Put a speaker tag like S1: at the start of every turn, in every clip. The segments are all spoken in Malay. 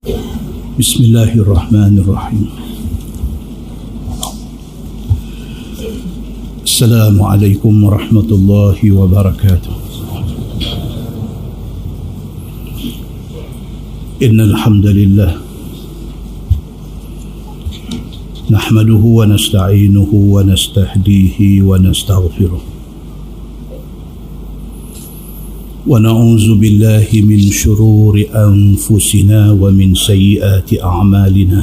S1: Bismillahirrahmanirrahim. Assalamualaikum warahmatullahi wabarakatuh. Innal hamdalillah nahmaduhu wa nasta'inuhu wa nastahdihi wa nastaghfiruh. ونعوذ بالله من شرور أنفسنا ومن سيئات أعمالنا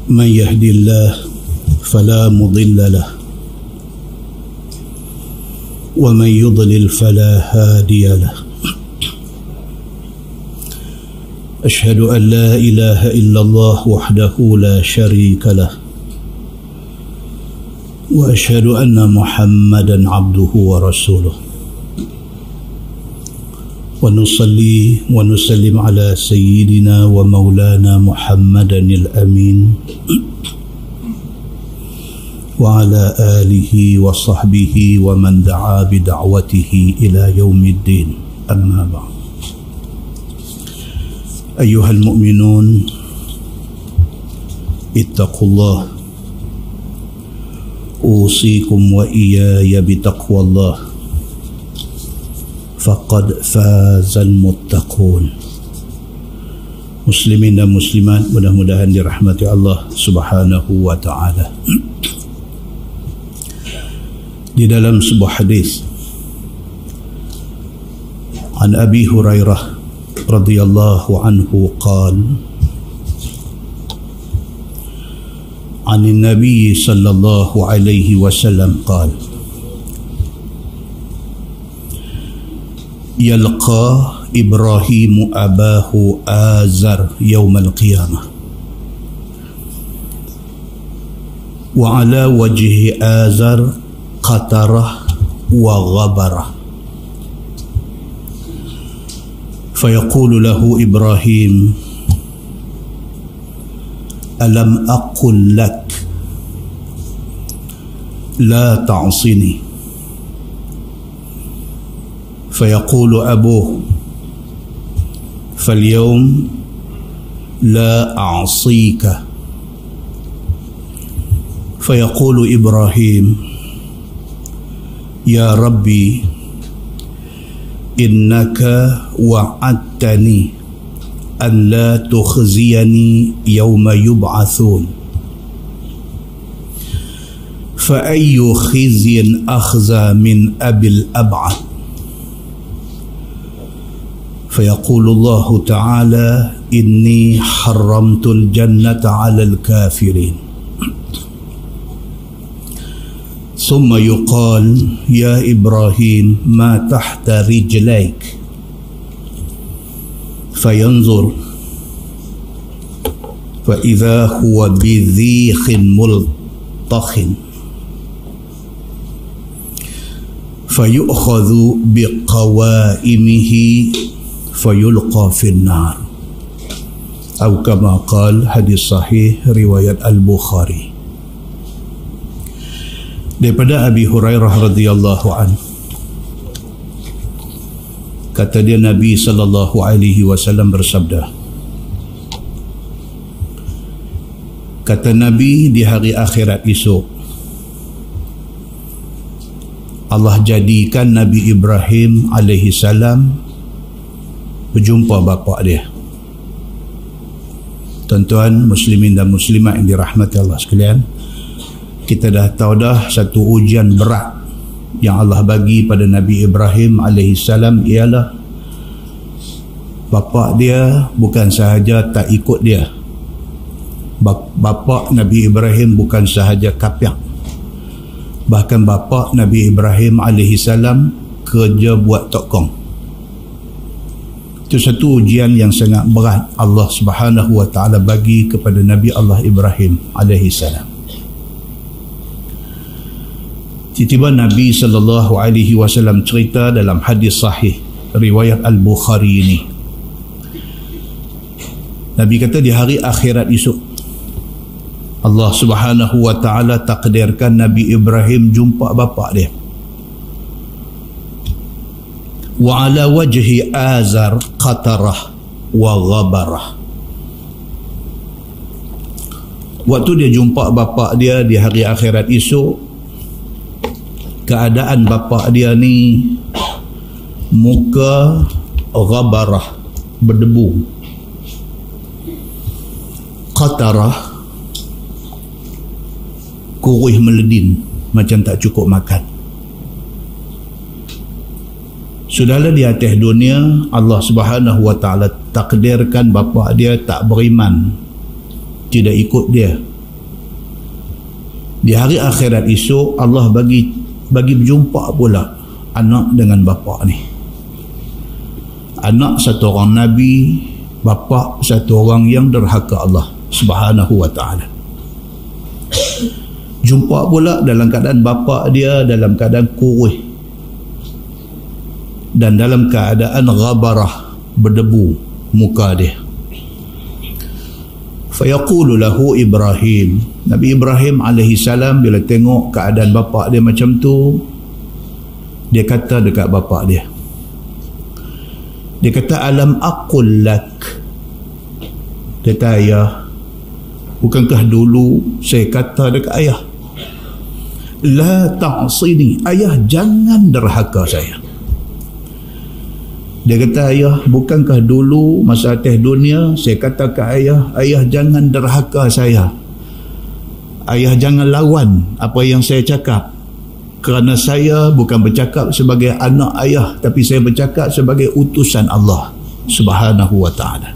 S1: من يهد الله فلا مضل له ومن يضلل فلا هادي له أشهد أن لا إله إلا الله وحده لا شريك له وأشهد أن محمدا عبده ورسوله ونصلي ونسلم على سيدنا ومولانا محمدا الأمين وعلى آله وصحبه ومن دعا بدعوته إلى يوم الدين. أما بعد، أيها المؤمنون اتقوا الله أوصيكم وإياي بتقوى الله فقد فاز المتقون. Muslimin dan muslimat, mudah-mudahan dirahmati Allah Subhanahu wa ta'ala. Di dalam sebuah hadis an Abi Hurairah radhiyallahu anhu qala عن النبي صلى الله عليه وسلم قال يلقى إبراهيم أباه آزر يوم القيامة وعلى وجه آزر قطرة وغبرة فيقول له إبراهيم ألم أقل لك لا تعصني؟ فيقول أبوه فاليوم لا أعصيك. فيقول إبراهيم يا ربي إنك وعدتني أن لا تخزيني يوم يبعثون فأي خزي أخزى من أبي الأبعد؟ فيقول الله تعالى إني حرمت الجنة على الكافرين. ثم يقال يا إبراهيم ما تحت رجليك؟ فينظر فإذا هو بذيخ ملطخ فيؤخذ بقوائمه فيلقى في النار أو كما قال. Hadis sahih riwayat Al-Bukhari. Daripada Abi Hurairah radhiyallahu anhu, kata dia, Nabi sallallahu alaihi wasallam bersabda, kata Nabi, di hari akhirat esok Allah jadikan Nabi Ibrahim alaihi salam berjumpa bapa dia. Tuan-tuan muslimin dan muslimat yang dirahmati Allah sekalian, kita dah tahu dah satu ujian berat yang Allah bagi pada Nabi Ibrahim alaihissalam ialah bapa dia bukan sahaja tak ikut dia. Bapa Nabi Ibrahim bukan sahaja kafir, bahkan bapa Nabi Ibrahim alaihissalam kerja buat tokong. Itu satu ujian yang sangat berat Allah Subhanahu wa ta'ala bagi kepada Nabi Allah Ibrahim alaihissalam. Tiba-tiba Nabi SAW cerita dalam hadis sahih riwayat Al-Bukhari ini. Nabi kata di hari akhirat esok Allah Subhanahu wa ta'ala takdirkan Nabi Ibrahim jumpa bapa dia. wa ala wajhi Azar qatarah wa ghabarah. Waktu dia jumpa bapa dia di hari akhirat esok, keadaan bapa dia ni muka ghabarah, berdebu. Qatarah, kurih meledin, macam tak cukup makan. Sudahlah di atas dunia, Allah Subhanahu wa ta'ala takdirkan bapa dia tak beriman, tidak ikut dia. Di hari akhirat esok, Allah bagi berjumpa pula anak dengan bapa ni. Anak satu orang Nabi, bapa satu orang yang derhaka Allah Subhanahu wa ta'ala. Jumpa pula dalam keadaan bapa dia dalam keadaan kurih dan dalam keadaan ghabarah, berdebu muka dia. Fayaqulu lahu Ibrahim, Nabi Ibrahim alaihi salam bila tengok keadaan bapa dia macam tu, dia kata dekat bapa dia, dia kata, alam aqul lak, kata ayah, bukankah dulu saya kata dekat ayah, la ta'sini, ayah jangan derhaka saya. Dia kata, ayah, bukankah dulu masa atas dunia saya kata ke ayah, ayah jangan derhaka saya, ayah jangan lawan apa yang saya cakap, kerana saya bukan bercakap sebagai anak ayah, tapi saya bercakap sebagai utusan Allah Subhanahu wa ta'ala.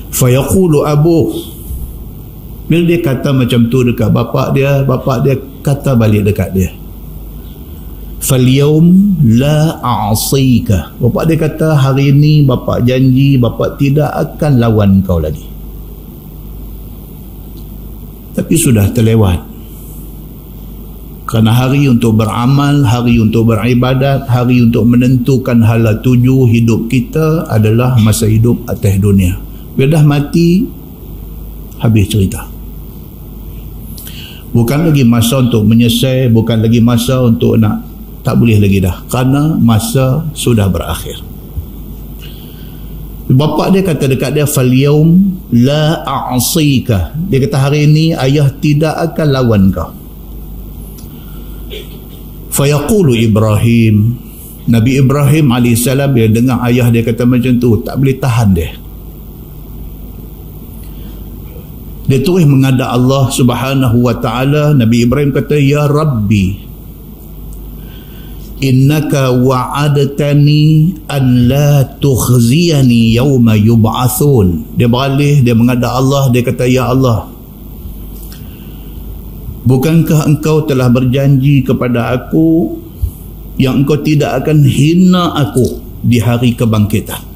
S1: Fayaqulu abuh, bila dia kata macam tu dekat bapa dia kata balik dekat dia, falyawm la a'sika, bapa dia kata, hari ini bapa janji bapa tidak akan lawan kau lagi. Tapi sudah terlewat, kerana hari untuk beramal, hari untuk beribadat, hari untuk menentukan hala tuju hidup kita adalah masa hidup atas dunia. Bila dah mati, habis cerita. Bukan lagi masa untuk menyesal, bukan lagi masa untuk nak, tak boleh lagi dah, kerana masa sudah berakhir. Bapa dia kata dekat dia, falyawm la a'sika, dia kata hari ini ayah tidak akan lawan kau. Fayaqulu Ibrahim, Nabi Ibrahim AS bila dengar ayah dia kata macam tu, tak boleh tahan dia. Dia terus menghadap Allah Subhanahu wa ta'ala. Nabi Ibrahim kata, ya Rabbi, innaka wa'adatani an la tukhziyani yawma yub'athun. Dia beralih, dia menghadap Allah, dia kata, ya Allah, bukankah engkau telah berjanji kepada aku yang engkau tidak akan hina aku di hari kebangkitan.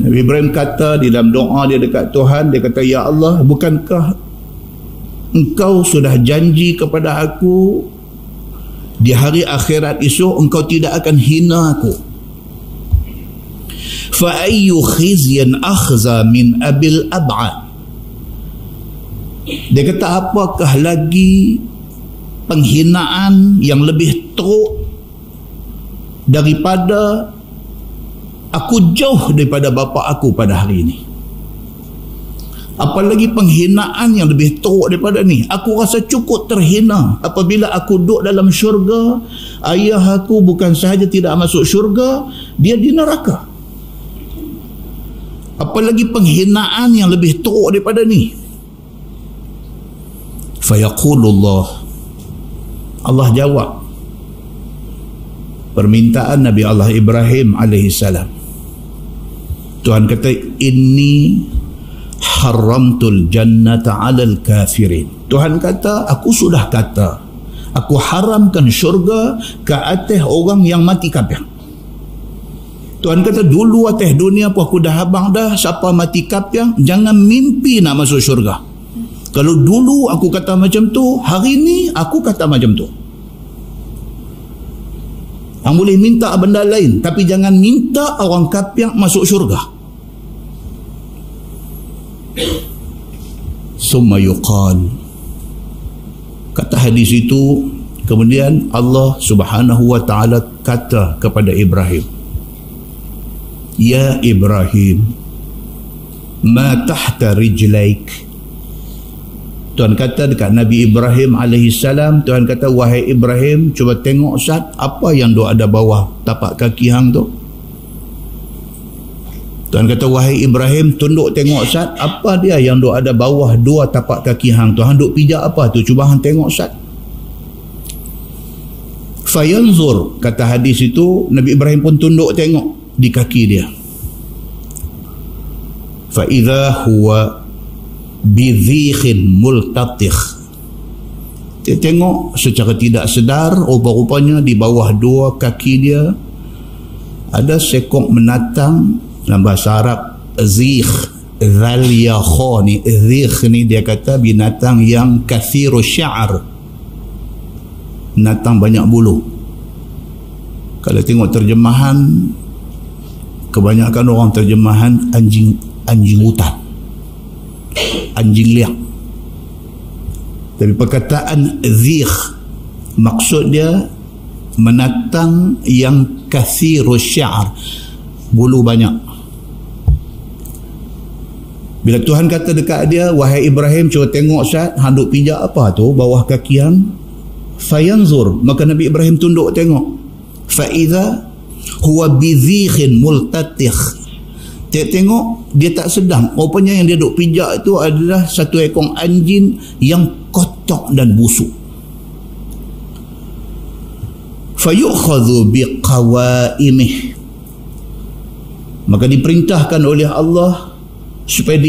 S1: Nabi Ibrahim kata di dalam doa dia dekat Tuhan, dia kata, ya Allah, bukankah engkau sudah janji kepada aku di hari akhirat esok engkau tidak akan hina aku. Fa ayyu khizyan akhza min abil ab'ad. Dia kata, apakah lagi penghinaan yang lebih teruk daripada aku jauh daripada bapa aku pada hari ini. Apalagi penghinaan yang lebih teruk daripada ni. Aku rasa cukup terhina apabila aku duduk dalam syurga, ayah aku bukan sahaja tidak masuk syurga, dia di neraka. Apalagi penghinaan yang lebih teruk daripada ni. Fayaqulullah, Allah jawab permintaan Nabi Allah Ibrahim alaihissalam. Tuhan kata, inni haramtul jannata alal kafirin. Tuhan kata, aku sudah kata, aku haramkan syurga ke atas orang yang mati kafir. Tuhan kata, dulu atas dunia pun aku dah habang dah, siapa mati kafir jangan mimpi nak masuk syurga. Kalau dulu aku kata macam tu, hari ni aku kata macam tu. Hang boleh minta benda lain, tapi jangan minta orang kafir masuk syurga. Summa yuqal, kata hadis itu, Kemudian Allah Subhanahu wa ta'ala kata kepada Ibrahim, ya Ibrahim, ma tahta rijlaik. Tuhan kata dekat Nabi Ibrahim alaihissalam, Tuhan kata, wahai Ibrahim, cuba tengok Ustaz, apa yang ada bawah tapak kaki hang tu? Tuhan kata, wahai Ibrahim, tunduk tengok Ustaz, apa dia yang ada bawah dua tapak kaki hang tu? Hang duk pijak apa tu? Cuba hang tengok Ustaz. Fayanzur, kata hadis itu, Nabi Ibrahim pun tunduk tengok di kaki dia. Fa idza huwa bidhikhin multatikh. Dia tengok secara tidak sedar, rupa-rupanya di bawah dua kaki dia ada sekok menatang. Dalam bahasa Arab, zikh, zal ya kha ni, zikh ni dia kata binatang yang kathiru sya'r, binatang banyak bulu. Kalau tengok terjemahan, kebanyakan orang terjemahan anjing hutan, anjing liang. Tapi perkataan zikh, maksud dia menatang yang kathiru sya'r, bulu banyak. Bila Tuhan kata dekat dia, wahai Ibrahim, cuba tengok Ustaz, hang duk pijak apa tu bawah kaki hang? Fayanzur, maka Nabi Ibrahim tunduk tengok. Fa idza huwa bidhikhin multatikh. Dia tengok, dia tak sedang, rupanya yang dia duk pijak itu adalah satu ekor anjing yang kotor dan busuk. Fayukhadhu biqawaimih, maka diperintahkan oleh Allah supaya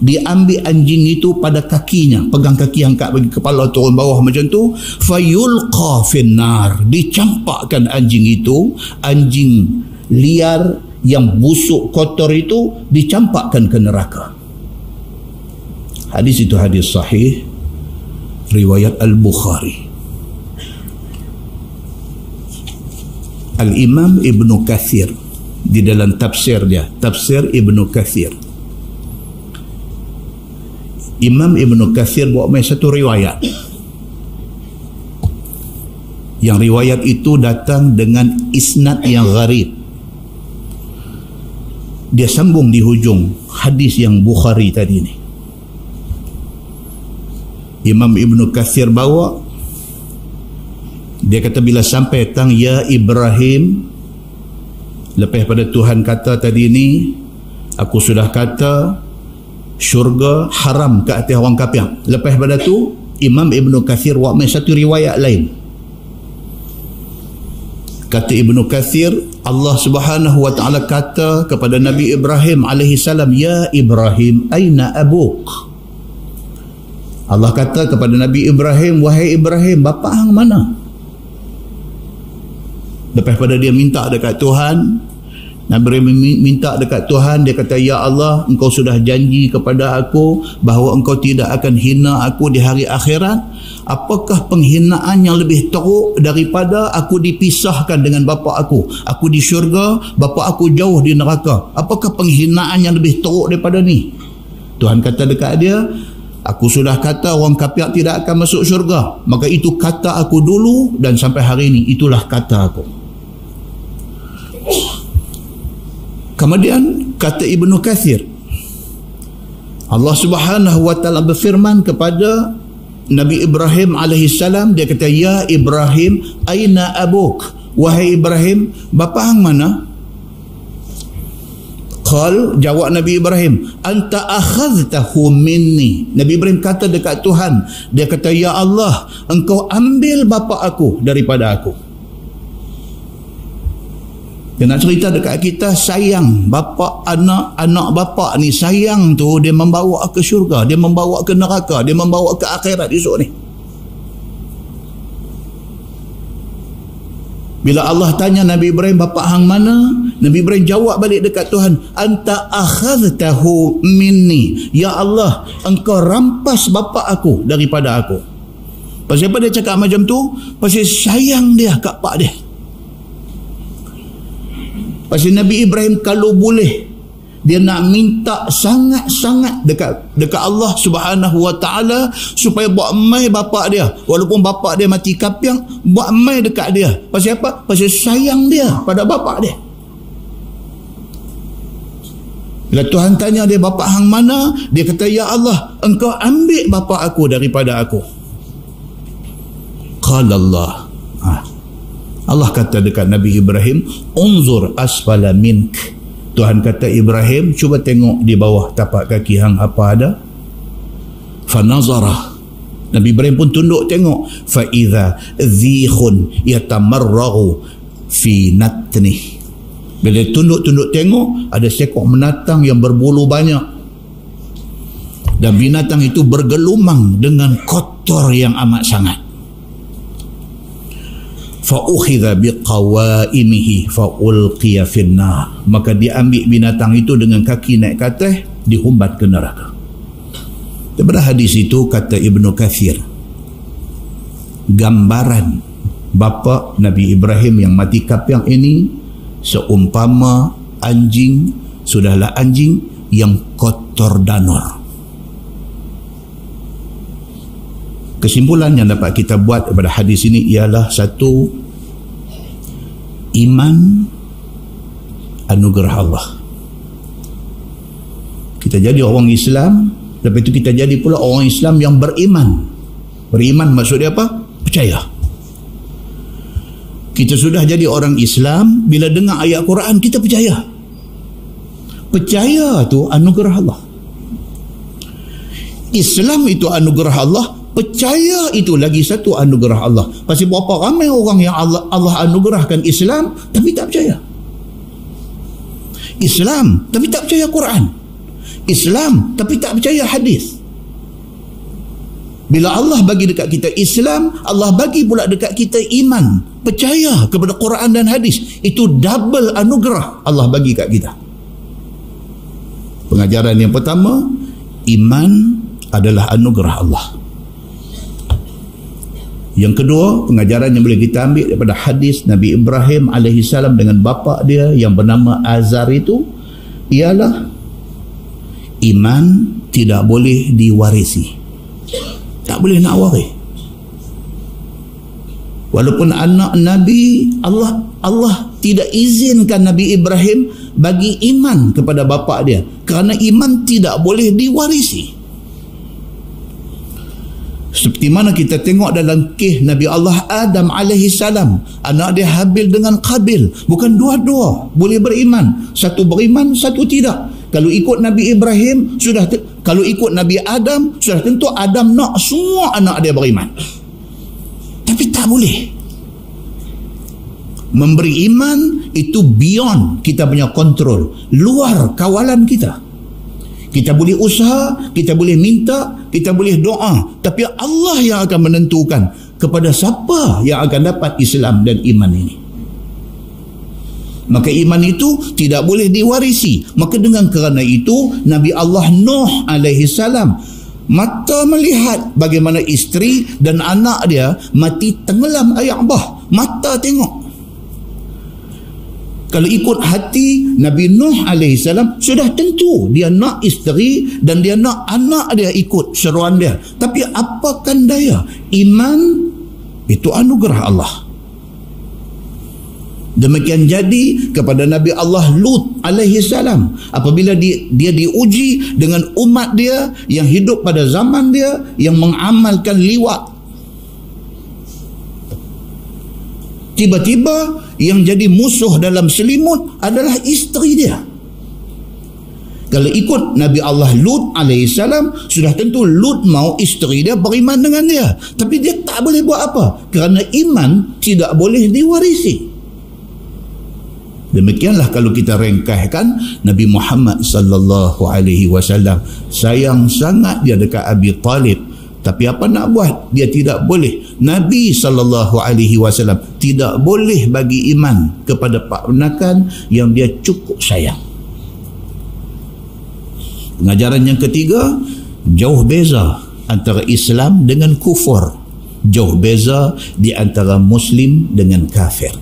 S1: diambil anjing itu pada kakinya, pegang kaki, angkat bagi kepala turun bawah macam tu. Fayulqa finnar, dicampakkan anjing itu, anjing liar yang busuk kotor itu dicampakkan ke neraka. Hadis itu hadis sahih riwayat Al-Bukhari. Al-Imam Ibnu Katsir di dalam tafsir dia, tafsir Ibnu Katsir, Imam Ibnu Katsir buat main satu riwayat, yang riwayat itu datang dengan isnad yang gharib. Dia sambung di hujung hadis yang Bukhari tadi ni. Imam Ibnu Katsir bawa, dia kata bila sampai tang ya Ibrahim, lepas pada Tuhan kata tadi ni, aku sudah kata syurga haram ke atas orang kafir. Lepas pada tu Imam Ibnu Katsir buat main satu riwayat lain. Kata Ibnu Katsir, Allah Subhanahu wa ta'ala kata kepada Nabi Ibrahim alaihi salam, ya Ibrahim, aina abuk? Allah kata kepada Nabi Ibrahim, wahai Ibrahim, bapa hang mana? Lepas pada dia minta dekat Tuhan, Nabi Ibrahim minta dekat Tuhan, dia kata, ya Allah, engkau sudah janji kepada aku bahawa engkau tidak akan hina aku di hari akhirat. Apakah penghinaan yang lebih teruk daripada aku dipisahkan dengan bapa aku? Aku di syurga, bapa aku jauh di neraka. Apakah penghinaan yang lebih teruk daripada ni? Tuhan kata dekat dia, aku sudah kata orang kafir tidak akan masuk syurga. Maka itu kata aku dulu dan sampai hari ini itulah kata aku. Kemudian kata Ibnu Katsir, Allah Subhanahu wa ta'ala berfirman kepada Nabi Ibrahim alaihissalam, dia kata, ya Ibrahim, aina abuk? Wahai Ibrahim, bapa hang mana? Qal, jawab Nabi Ibrahim, anta akhadhtahu minni. Nabi Ibrahim kata dekat Tuhan, dia kata, ya Allah, engkau ambil bapa aku daripada aku. Dia nak cerita dekat kita, sayang bapa, anak bapa ni sayang tu, dia membawa ke syurga, dia membawa ke neraka, dia membawa ke akhirat esok ni. Bila Allah tanya Nabi Ibrahim, bapa hang mana? Nabi Ibrahim jawab balik dekat Tuhan, anta akhadhtahu minni. Ya Allah, engkau rampas bapa aku daripada aku. Pasal apa dia cakap macam tu? Pasal sayang dia kat pak dia. Pasal Nabi Ibrahim kalau boleh Dia nak minta sangat-sangat dekat Allah Subhanahu wa taala supaya buat mai bapak dia. Walaupun bapak dia mati kapiang, buat mai dekat dia. Pasal apa? Pasal sayang dia pada bapak dia. Bila Tuhan tanya dia, bapak hang mana? Dia kata, ya Allah, engkau ambil bapak aku daripada aku. Qala Allah. Allah kata dekat Nabi Ibrahim, unzur asfala mink. Tuhan kata, Ibrahim, cuba tengok di bawah tapak kaki hang apa ada. Fanazara. Nabi Ibrahim pun tunduk tengok. Fa idza dhikhun yatamarraghu fi natnih. Bila tunduk-tunduk tengok, ada seekor binatang yang berbulu banyak. Dan binatang itu bergelumang dengan kotor yang amat sangat. Fa'ukhidha biqawaimihi fa'ulqiya finnar. Maka dia ambil binatang itu dengan kaki naik ke atas, dihumbat ke neraka. Daripada hadis itu, kata Ibnu Kathir, gambaran bapa Nabi Ibrahim yang mati kapiang ini seumpama anjing, sudahlah anjing yang kotor danor. Kesimpulan yang dapat kita buat daripada hadis ini ialah, satu, iman anugerah Allah. Kita jadi orang Islam, lepas itu kita jadi pula orang Islam yang beriman. Beriman maksudnya apa? Percaya. Kita sudah jadi orang Islam, bila dengar ayat Quran kita percaya. Percaya tu anugerah Allah. Islam itu anugerah Allah, percaya itu lagi satu anugerah Allah. Pasal berapa ramai orang yang Allah anugerahkan Islam tapi tak percaya. Islam tapi tak percaya Quran. Islam tapi tak percaya hadis. Bila Allah bagi dekat kita Islam, Allah bagi pula dekat kita iman, percaya kepada Quran dan hadis. Itu double anugerah Allah bagi kat kita. Pengajaran yang pertama, iman adalah anugerah Allah. Yang kedua, pengajaran yang boleh kita ambil daripada hadis Nabi Ibrahim AS dengan bapa dia yang bernama Azar itu ialah iman tidak boleh diwarisi. Tak boleh nak waris. Walaupun anak Nabi, Allah tidak izinkan Nabi Ibrahim bagi iman kepada bapa dia, kerana iman tidak boleh diwarisi. Seperti mana kita tengok dalam kisah Nabi Allah Adam AS, anak dia Habil dengan Qabil, bukan dua-dua boleh beriman, satu beriman satu tidak. Kalau ikut Nabi Ibrahim kalau ikut Nabi Adam, sudah tentu Adam nak semua anak dia beriman. Tapi tak boleh. Memberi iman itu beyond kita punya kontrol, luar kawalan kita. Kita boleh usaha, kita boleh minta, kita boleh doa, tapi Allah yang akan menentukan kepada siapa yang akan dapat Islam dan iman ini. Maka iman itu tidak boleh diwarisi. Maka dengan kerana itu, Nabi Allah Nuh AS mata melihat bagaimana isteri dan anak dia mati tenggelam air bah. Mata tengok. Kalau ikut hati Nabi Nuh AS, sudah tentu dia nak isteri dan dia nak anak dia ikut seruan dia. Tapi apakan daya, iman itu anugerah Allah. Demikian jadi kepada Nabi Allah Lut AS, apabila dia diuji dengan umat dia yang hidup pada zaman dia yang mengamalkan liwat. Tiba-tiba yang jadi musuh dalam selimut adalah isteri dia. Kalau ikut Nabi Allah Lut AS, sudah tentu Lut mau isteri dia beriman dengan dia. Tapi dia tak boleh buat apa, kerana iman tidak boleh diwarisi. Demikianlah kalau kita ringkaskan, Nabi Muhammad sallallahu alaihi wasallam sayang sangat dia dekat Abi Talib, tapi apa nak buat, dia tidak boleh. Nabi sallallahu alaihi wasallam tidak boleh bagi iman kepada pak penakan yang dia cukup sayang. Pengajaran yang ketiga, jauh beza antara Islam dengan kufur. Jauh beza di antara Muslim dengan kafir.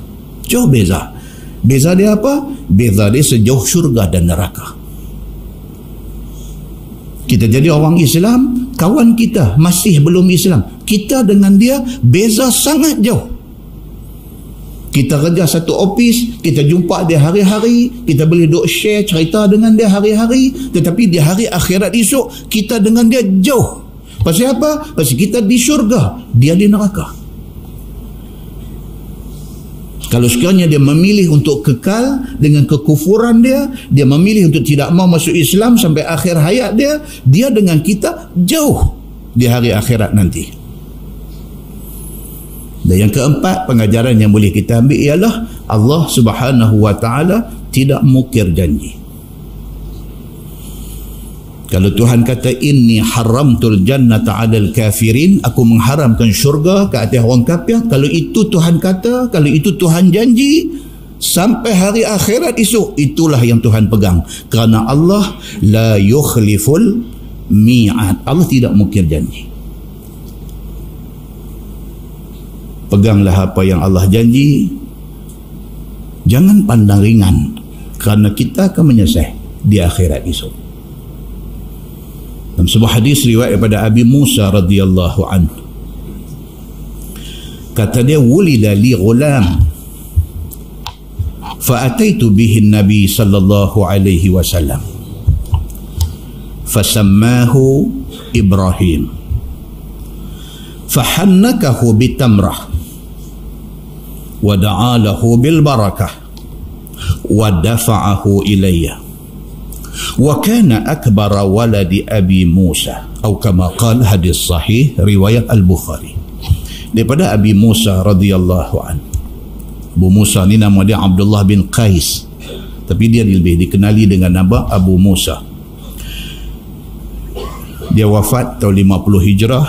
S1: Jauh beza. Beza dia apa? Beza dia sejauh syurga dan neraka. Kita jadi orang Islam, kawan kita masih belum Islam. Kita dengan dia beza sangat jauh. Kita kerja satu office, kita jumpa dia hari-hari, kita boleh duk share cerita dengan dia hari-hari, tetapi di hari akhirat esok, kita dengan dia jauh. Pasal apa? Pasal kita di syurga, dia di neraka. Kalau sekiranya dia memilih untuk kekal dengan kekufuran dia, dia memilih untuk tidak mau masuk Islam sampai akhir hayat dia, dia dengan kita jauh di hari akhirat nanti. Dan yang keempat, pengajaran yang boleh kita ambil ialah Allah Subhanahu wa ta'ala tidak mukir janji. Kalau Tuhan kata inni haramtul jannata 'alal kafirin, aku mengharamkan syurga ke atas orang kafir, kalau itu Tuhan kata, kalau itu Tuhan janji, sampai hari akhirat esok, itulah yang Tuhan pegang. Kerana Allah la yukhliful mi'ad. Allah tidak mungkir janji. Peganglah apa yang Allah janji, jangan pandang ringan, kerana kita akan menyesal di akhirat esok. Dalam sebuah hadis riwayat daripada Abi Musa radhiyallahu anhu, kata dia, wulida li ghulam fa ataitu bihi an-nabi sallallahu alaihi wasallam fasammahu Ibrahim fahannakahu bitamrah wa da'a lahu bil barakah wa dafa'ahu ilayya wa kana akbara waladi Abi Musa, atau kama qala, hadis sahih riwayat Al-Bukhari. Daripada Abi Musa radhiyallahu anhu. Abu Musa ni nama dia Abdullah bin Qais, tapi dia lebih dikenali dengan nama Abu Musa. Dia wafat tahun 50 Hijrah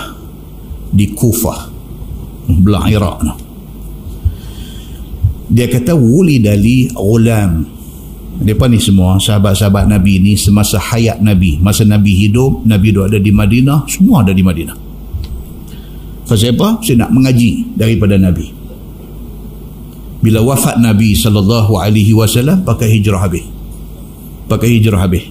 S1: di Kufah, belah Iraq. Dia kata wulida li ghulam. Mereka ni semua sahabat-sahabat Nabi ni semasa hayat Nabi, masa Nabi hidup, Nabi ada di Madinah, semua ada di Madinah. Pasal apa? Saya nak mengaji daripada Nabi. Bila wafat Nabi SAW, pakai hijrah habis.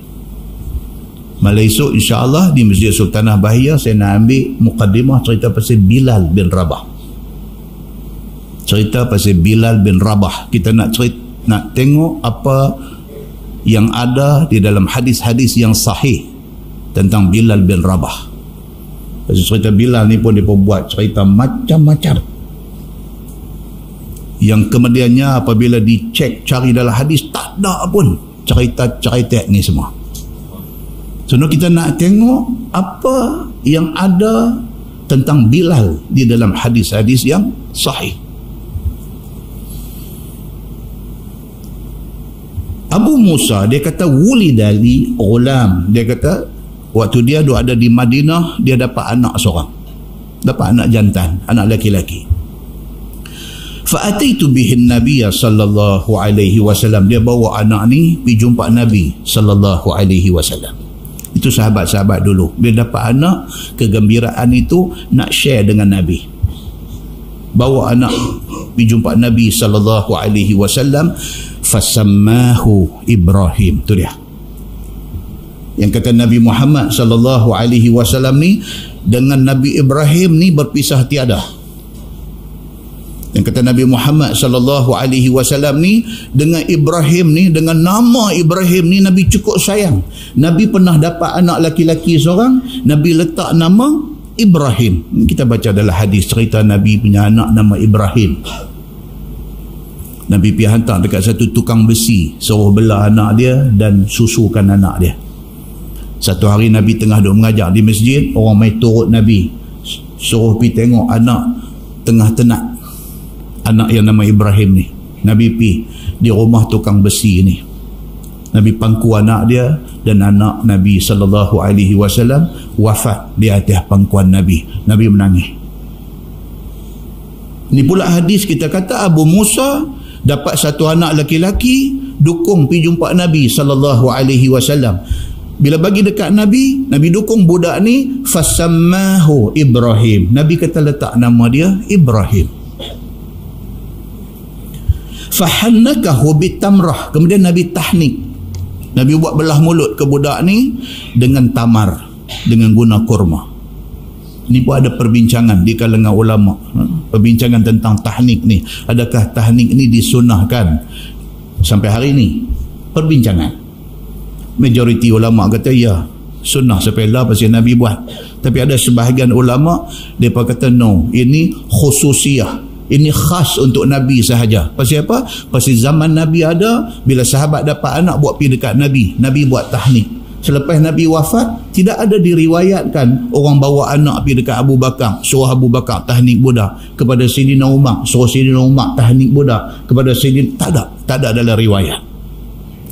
S1: Malam esok insya-Allah di Masjid Sultanah Bahia saya nak ambil mukaddimah cerita pasal Bilal bin Rabah. Cerita pasal Bilal bin Rabah. Kita nak tengok apa yang ada di dalam hadis-hadis yang sahih tentang Bilal bin Rabah. Pasal cerita Bilal ni pun dia buat cerita macam-macam, yang kemudiannya apabila dicek cari dalam hadis tak ada pun cerita-cerita ni semua. So kita nak tengok apa yang ada tentang Bilal di dalam hadis-hadis yang sahih. Abu Musa dia kata wulida li ghulam. Dia kata waktu dia ada di Madinah, dia dapat anak seorang, dapat anak jantan, anak laki-laki. Fa ataitu bihi an-nabiy sallallahu alaihi wasallam. Dia bawa anak ni pergi jumpa Nabi sallallahu alaihi wasallam. Itu sahabat-sahabat dulu, dia dapat anak, kegembiraan itu nak share dengan Nabi. Bawa anak pergi jumpa Nabi sallallahu alaihi wasallam, fasammahu Ibrahim. Tu dia yang kata Nabi Muhammad sallallahu alaihi wasallam ni dengan Nabi Ibrahim ni berpisah tiada. Yang kata Nabi Muhammad sallallahu alaihi wasallam ni dengan Ibrahim ni, dengan nama Ibrahim ni Nabi cukup sayang. Nabi pernah dapat anak laki-laki seorang, Nabi letak nama Ibrahim. Kita baca dalam hadis cerita Nabi punya anak nama Ibrahim. Nabi pergi hantar dekat satu tukang besi, suruh belah anak dia dan susukan anak dia. Satu hari Nabi tengah duk mengajar di masjid, orang mai turut Nabi, suruh pergi tengok anak tengah tenat, anak yang nama Ibrahim ni. Nabi pergi di rumah tukang besi ni. Nabi pangku anak dia, dan anak Nabi sallallahu alaihi wasallam wafat di atas pangkuan Nabi. Nabi menangis. Ni pula hadis kita kata Abu Musa dapat satu anak laki-laki, dukung pergi jumpa Nabi sallallahu alaihi wasallam. Bila bagi dekat Nabi, Nabi dukung budak ni, fasammahu Ibrahim. Nabi kata letak nama dia Ibrahim. Fahannakahu bitamrah. Kemudian Nabi tahnik. Nabi buat belah mulut ke budak ni dengan tamar. dengan guna kurma. Ini pun ada perbincangan di kalangan ulama, perbincangan tentang tahnik ni. Adakah tahnik ni disunahkan sampai hari ini? Perbincangan. Majoriti ulama kata ya, sunnah sampai lah pasal Nabi buat. Tapi ada sebahagian ulama mereka kata no, ini khususiyah, ini khas untuk Nabi sahaja. Pasal apa? Pasal zaman Nabi ada, bila sahabat dapat anak buat pergi dekat Nabi, Nabi buat tahnik. Selepas Nabi wafat, tidak ada diriwayatkan orang bawa anak pergi dekat Abu Bakar, suruh Abu Bakar tahnik budak, kepada Sayyidina Umar, suruh Sayyidina Umar tahnik budak, kepada Sayyidina, tak ada dalam riwayat.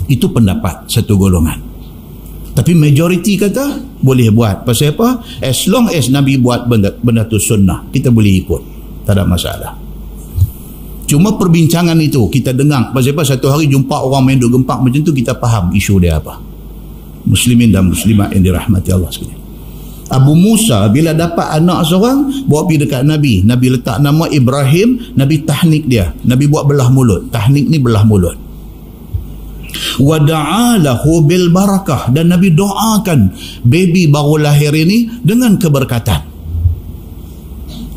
S1: Itu pendapat satu golongan. Tapi majoriti kata boleh buat. Pasal apa? As long as Nabi buat benda tu sunnah, kita boleh ikut, tak ada masalah. Cuma perbincangan itu kita dengar. Pasal apa? Satu hari jumpa orang main duk gempak macam tu, kita faham isu dia apa. Muslimin dan muslimat yang dirahmati Allah sekalian. Abu Musa bila dapat anak seorang, bawa pergi dekat Nabi. Nabi letak nama Ibrahim, Nabi tahnik dia. Nabi buat belah mulut. Tahnik ni belah mulut. Wa da'alahu bil barakah, dan Nabi doakan baby baru lahir ini dengan keberkatan.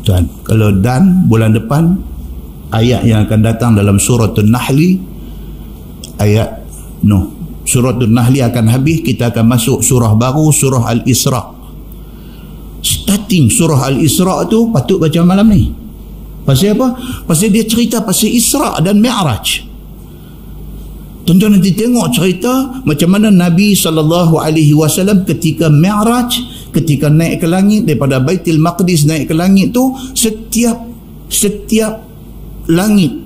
S1: Tuan, kalau dan bulan depan ayat yang akan datang dalam surah An-Nahli, surah An-Nahli akan habis, kita akan masuk surah baru, surah Al-Isra. Starting surah Al-Isra tu patut baca malam ni. Pasal apa? Pasal dia cerita pasal Isra dan Mi'raj. Tuan-tuan nanti tengok cerita macam mana Nabi SAW ketika Mi'raj, ketika naik ke langit daripada Baitul Maqdis naik ke langit tu, setiap langit,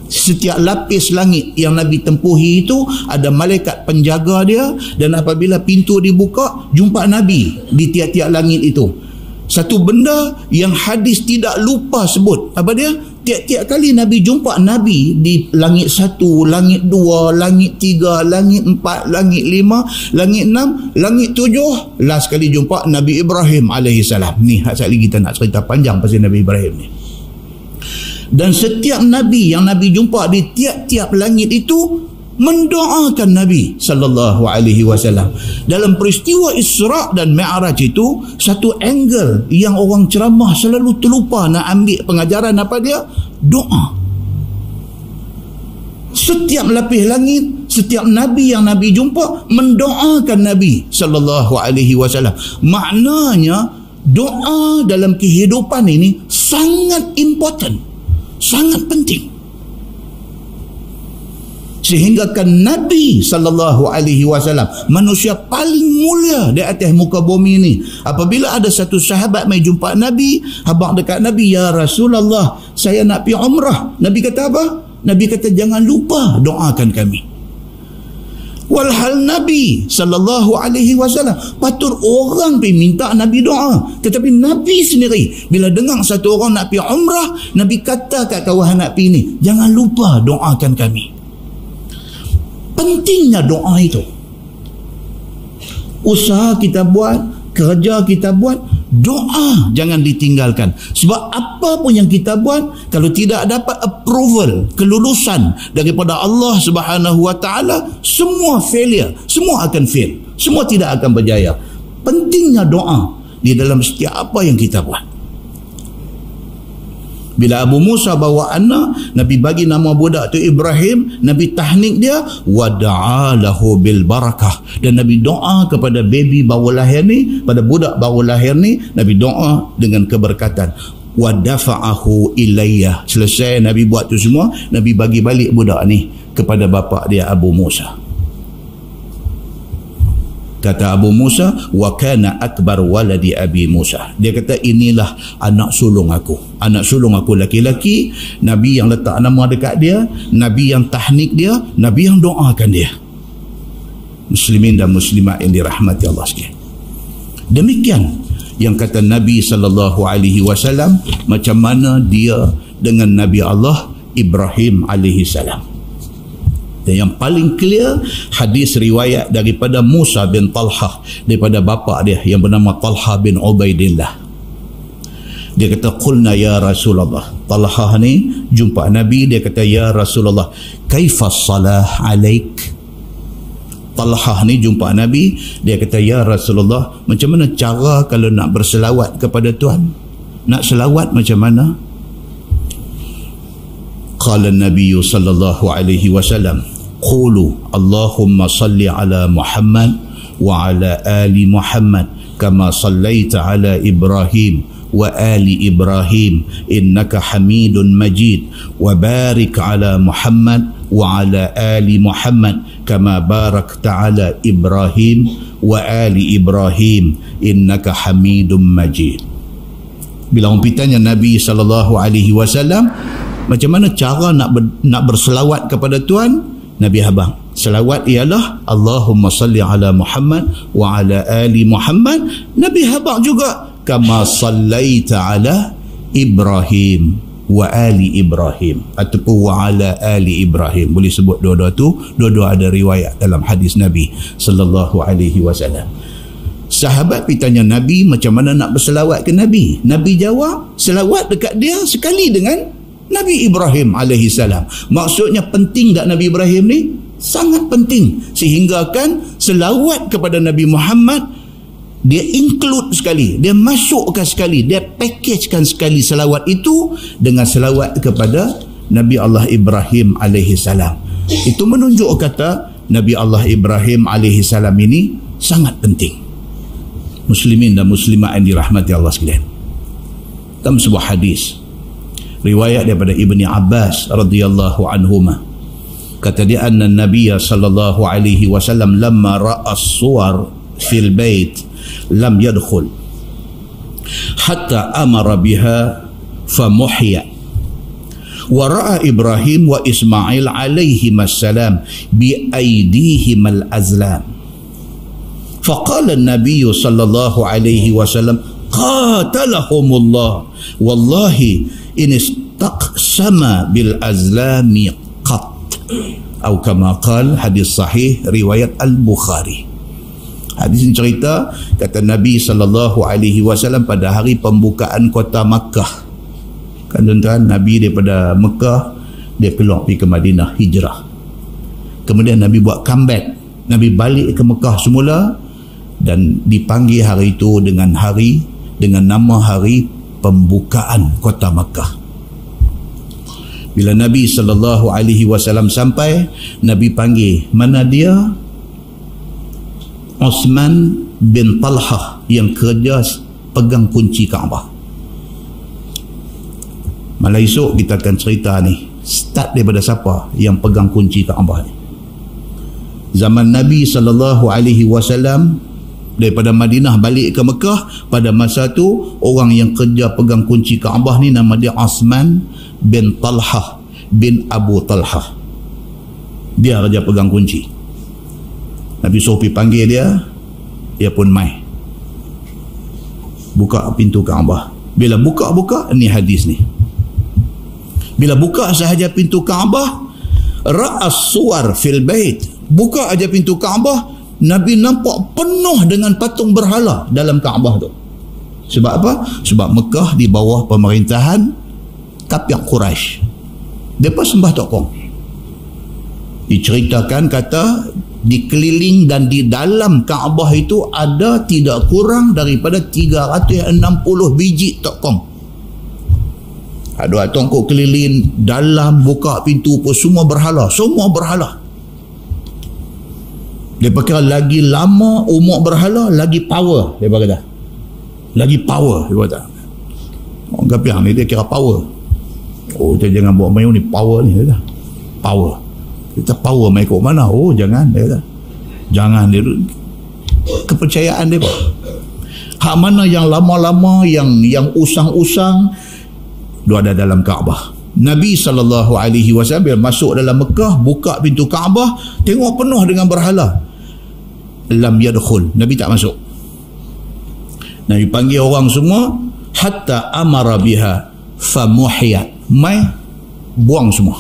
S1: setiap lapis langit yang Nabi tempuhi itu ada malaikat penjaga dia, dan apabila pintu dibuka jumpa Nabi di tiap-tiap langit itu. Satu benda yang hadis tidak lupa sebut, apa dia? Tiap-tiap kali Nabi jumpa Nabi di langit 1, langit 2, langit 3, langit 4, langit 5, langit 6, langit 7, last kali jumpa Nabi Ibrahim AS. Ni sekali lagi kita nak cerita panjang pasal Nabi Ibrahim ni. Dan setiap Nabi yang Nabi jumpa di tiap-tiap langit itu mendoakan Nabi SAW. Dalam peristiwa Isra dan Mi'raj itu, satu angle yang orang ceramah selalu terlupa nak ambil pengajaran apa dia? Doa. Setiap lapis langit, setiap Nabi yang Nabi jumpa mendoakan Nabi SAW. Maknanya doa dalam kehidupan ini sangat important, sangat penting. Sehingga kan Nabi SAW, manusia paling mulia di atas muka bumi ini, apabila ada satu sahabat mai jumpa Nabi, habaq dekat Nabi, ya Rasulullah, saya nak pergi umrah. Nabi kata apa? Nabi kata jangan lupa doakan kami. Walhal Nabi SAW patut orang pergi minta Nabi doa, tetapi Nabi sendiri bila dengar satu orang nak pergi umrah, Nabi kata kat kawan nak pergi ni, jangan lupa doakan kami. Pentingnya doa itu. Usaha kita buat, kerja kita buat, doa jangan ditinggalkan. Sebab apa pun yang kita buat, kalau tidak dapat approval, kelulusan daripada Allah Subhanahu Wa Taala, semua failure, semua akan fail, semua tidak akan berjaya. Pentingnya doa di dalam setiap apa yang kita buat. Bila Abu Musa bawa anak, Nabi bagi nama budak tu Ibrahim, Nabi tahnik dia, wa da'alahu bil barakah, dan Nabi doa kepada baby baru lahir ni, pada budak baru lahir ni, Nabi doa dengan keberkatan. Wa dafa'ahu ilayya. Selesai Nabi buat tu semua, Nabi bagi balik budak ni kepada bapa dia Abu Musa. Kata Abu Musa, wa kana akbar waladi Abi Musa. Dia kata inilah anak sulung aku. Anak sulung aku laki-laki, Nabi yang letak nama dekat dia, Nabi yang tahnik dia, Nabi yang doakan dia. Muslimin dan muslimat yang dirahmati Allah sekalian. Demikian yang kata Nabi SAW, macam mana dia dengan Nabi Allah Ibrahim alaihissalam. Dan yang paling clear, hadis riwayat daripada Musa bin Talhah, daripada bapa dia yang bernama Talhah bin Ubaidillah. Dia kata, qulna ya Rasulullah. Talhah ni jumpa Nabi, dia kata, ya Rasulullah, kaifa salah alaik? Talhah ni jumpa Nabi, dia kata, ya Rasulullah, macam mana cara kalau nak berselawat kepada Tuhan? Nak selawat macam mana? Qala Nabi sallallahu alaihi wasallam, qulu Allahumma salli ala Muhammad wa ala ali Muhammad kama sallaita ala Ibrahim wa ali Ibrahim innaka Hamidun Majid, wa barik ala Muhammad wa ala ali Muhammad kama barakta ala Ibrahim wa ali Ibrahim innaka Hamidum Majid. Bila orang pitanya Nabi SAW, macam mana cara nak berselawat kepada Tuhan? Nabi habang, selawat ialah Allahumma salli ala Muhammad wa ala ali Muhammad. Nabi habang juga kama sallaita ala Ibrahim wa ali Ibrahim, ataupun wa ala ali Ibrahim. Boleh sebut dua-dua tu, dua-dua ada riwayat dalam hadis Nabi sallallahu alaihi wasallam. Sahabat pitanya Nabi, macam mana nak berselawat ke Nabi? Nabi jawab, selawat dekat dia sekali dengan Nabi Ibrahim alaihi salam. Maksudnya penting tak Nabi Ibrahim ni? Sangat penting, sehingga kan selawat kepada Nabi Muhammad dia include sekali, dia masukkan sekali, dia packagekan sekali selawat itu dengan selawat kepada Nabi Allah Ibrahim alaihi salam. Itu menunjuk kata Nabi Allah Ibrahim alaihi salam ini sangat penting. Muslimin dan muslimat yang dirahmati Allah sekalian, dalam sebuah hadis riwayat daripada Ibni Abbas radhiyallahu anhuma, kata dia, anna Nabiy sallallahu alaihi wasallam lamma ra'a as-suwar fil bait lam yadkhul hatta amara biha famuhya, wa ra'a Ibrahim wa Ismail alaihim assalam bi aydihim al-azlam, faqala an-nabiy sallallahu alaihi wasallam qatalahumullah wallahi in istaqsama bil azlami qat, atau kama qala, hadis sahih riwayat Al-Bukhari. Hadis ini cerita, kata Nabi sallallahu alaihi wasallam pada hari pembukaan kota Makkah. Kan tuan-tuan, Nabi daripada Mekah dia keluar pergi ke Madinah, hijrah. Kemudian Nabi buat comeback, Nabi balik ke Mekah semula, dan dipanggil hari itu dengan nama hari pembukaan kota Makkah. Bila Nabi sallallahu alaihi wasallam sampai, Nabi panggil, mana dia? Osman bin Talhah yang kerja pegang kunci Kaabah. Malah esok kita akan cerita ni, start daripada siapa yang pegang kunci Kaabah ni. Zaman Nabi sallallahu alaihi wasallam daripada Madinah balik ke Mekah, pada masa tu orang yang kerja pegang kunci Kaabah ni nama dia Osman bin Talhah bin Abu Talhah. Dia raja pegang kunci. Nabi suruh pergi panggil dia, dia pun mai buka pintu Kaabah. Bila buka ni hadis ni, bila buka sahaja pintu Kaabah, ra'as suwar fil bait, buka aja pintu Kaabah, Nabi nampak penuh dengan patung berhala dalam Kaabah tu. Sebab apa? Sebab Mekah di bawah pemerintahan kafir Quraisy. Depa sembah tokong. Diceritakan kata dikeliling dan di dalam Kaabah itu ada tidak kurang daripada 360 biji tokong. Ada tongkok keliling dalam, buka pintu pun semua berhala, semua berhala. Dia kata lagi lama umur berhala, lagi power. Dia kata lagi power. Dia kata orang kafir ni dia kira power. Oh, jangan buat main ni, power ni. Dia kata power. Kita power main kat mana? Oh, jangan. Dia kata jangan. Dia kepercayaan dia. Hak mana yang lama-lama, yang usang-usang, dia ada dalam Kaabah. Nabi SAW bila masuk dalam Mekah, buka pintu Kaabah, tengok penuh dengan berhala. Lam yadkhul, Nabi tak masuk. Nabi panggil orang semua, hatta amara biha famuhiyat, mai buang semua.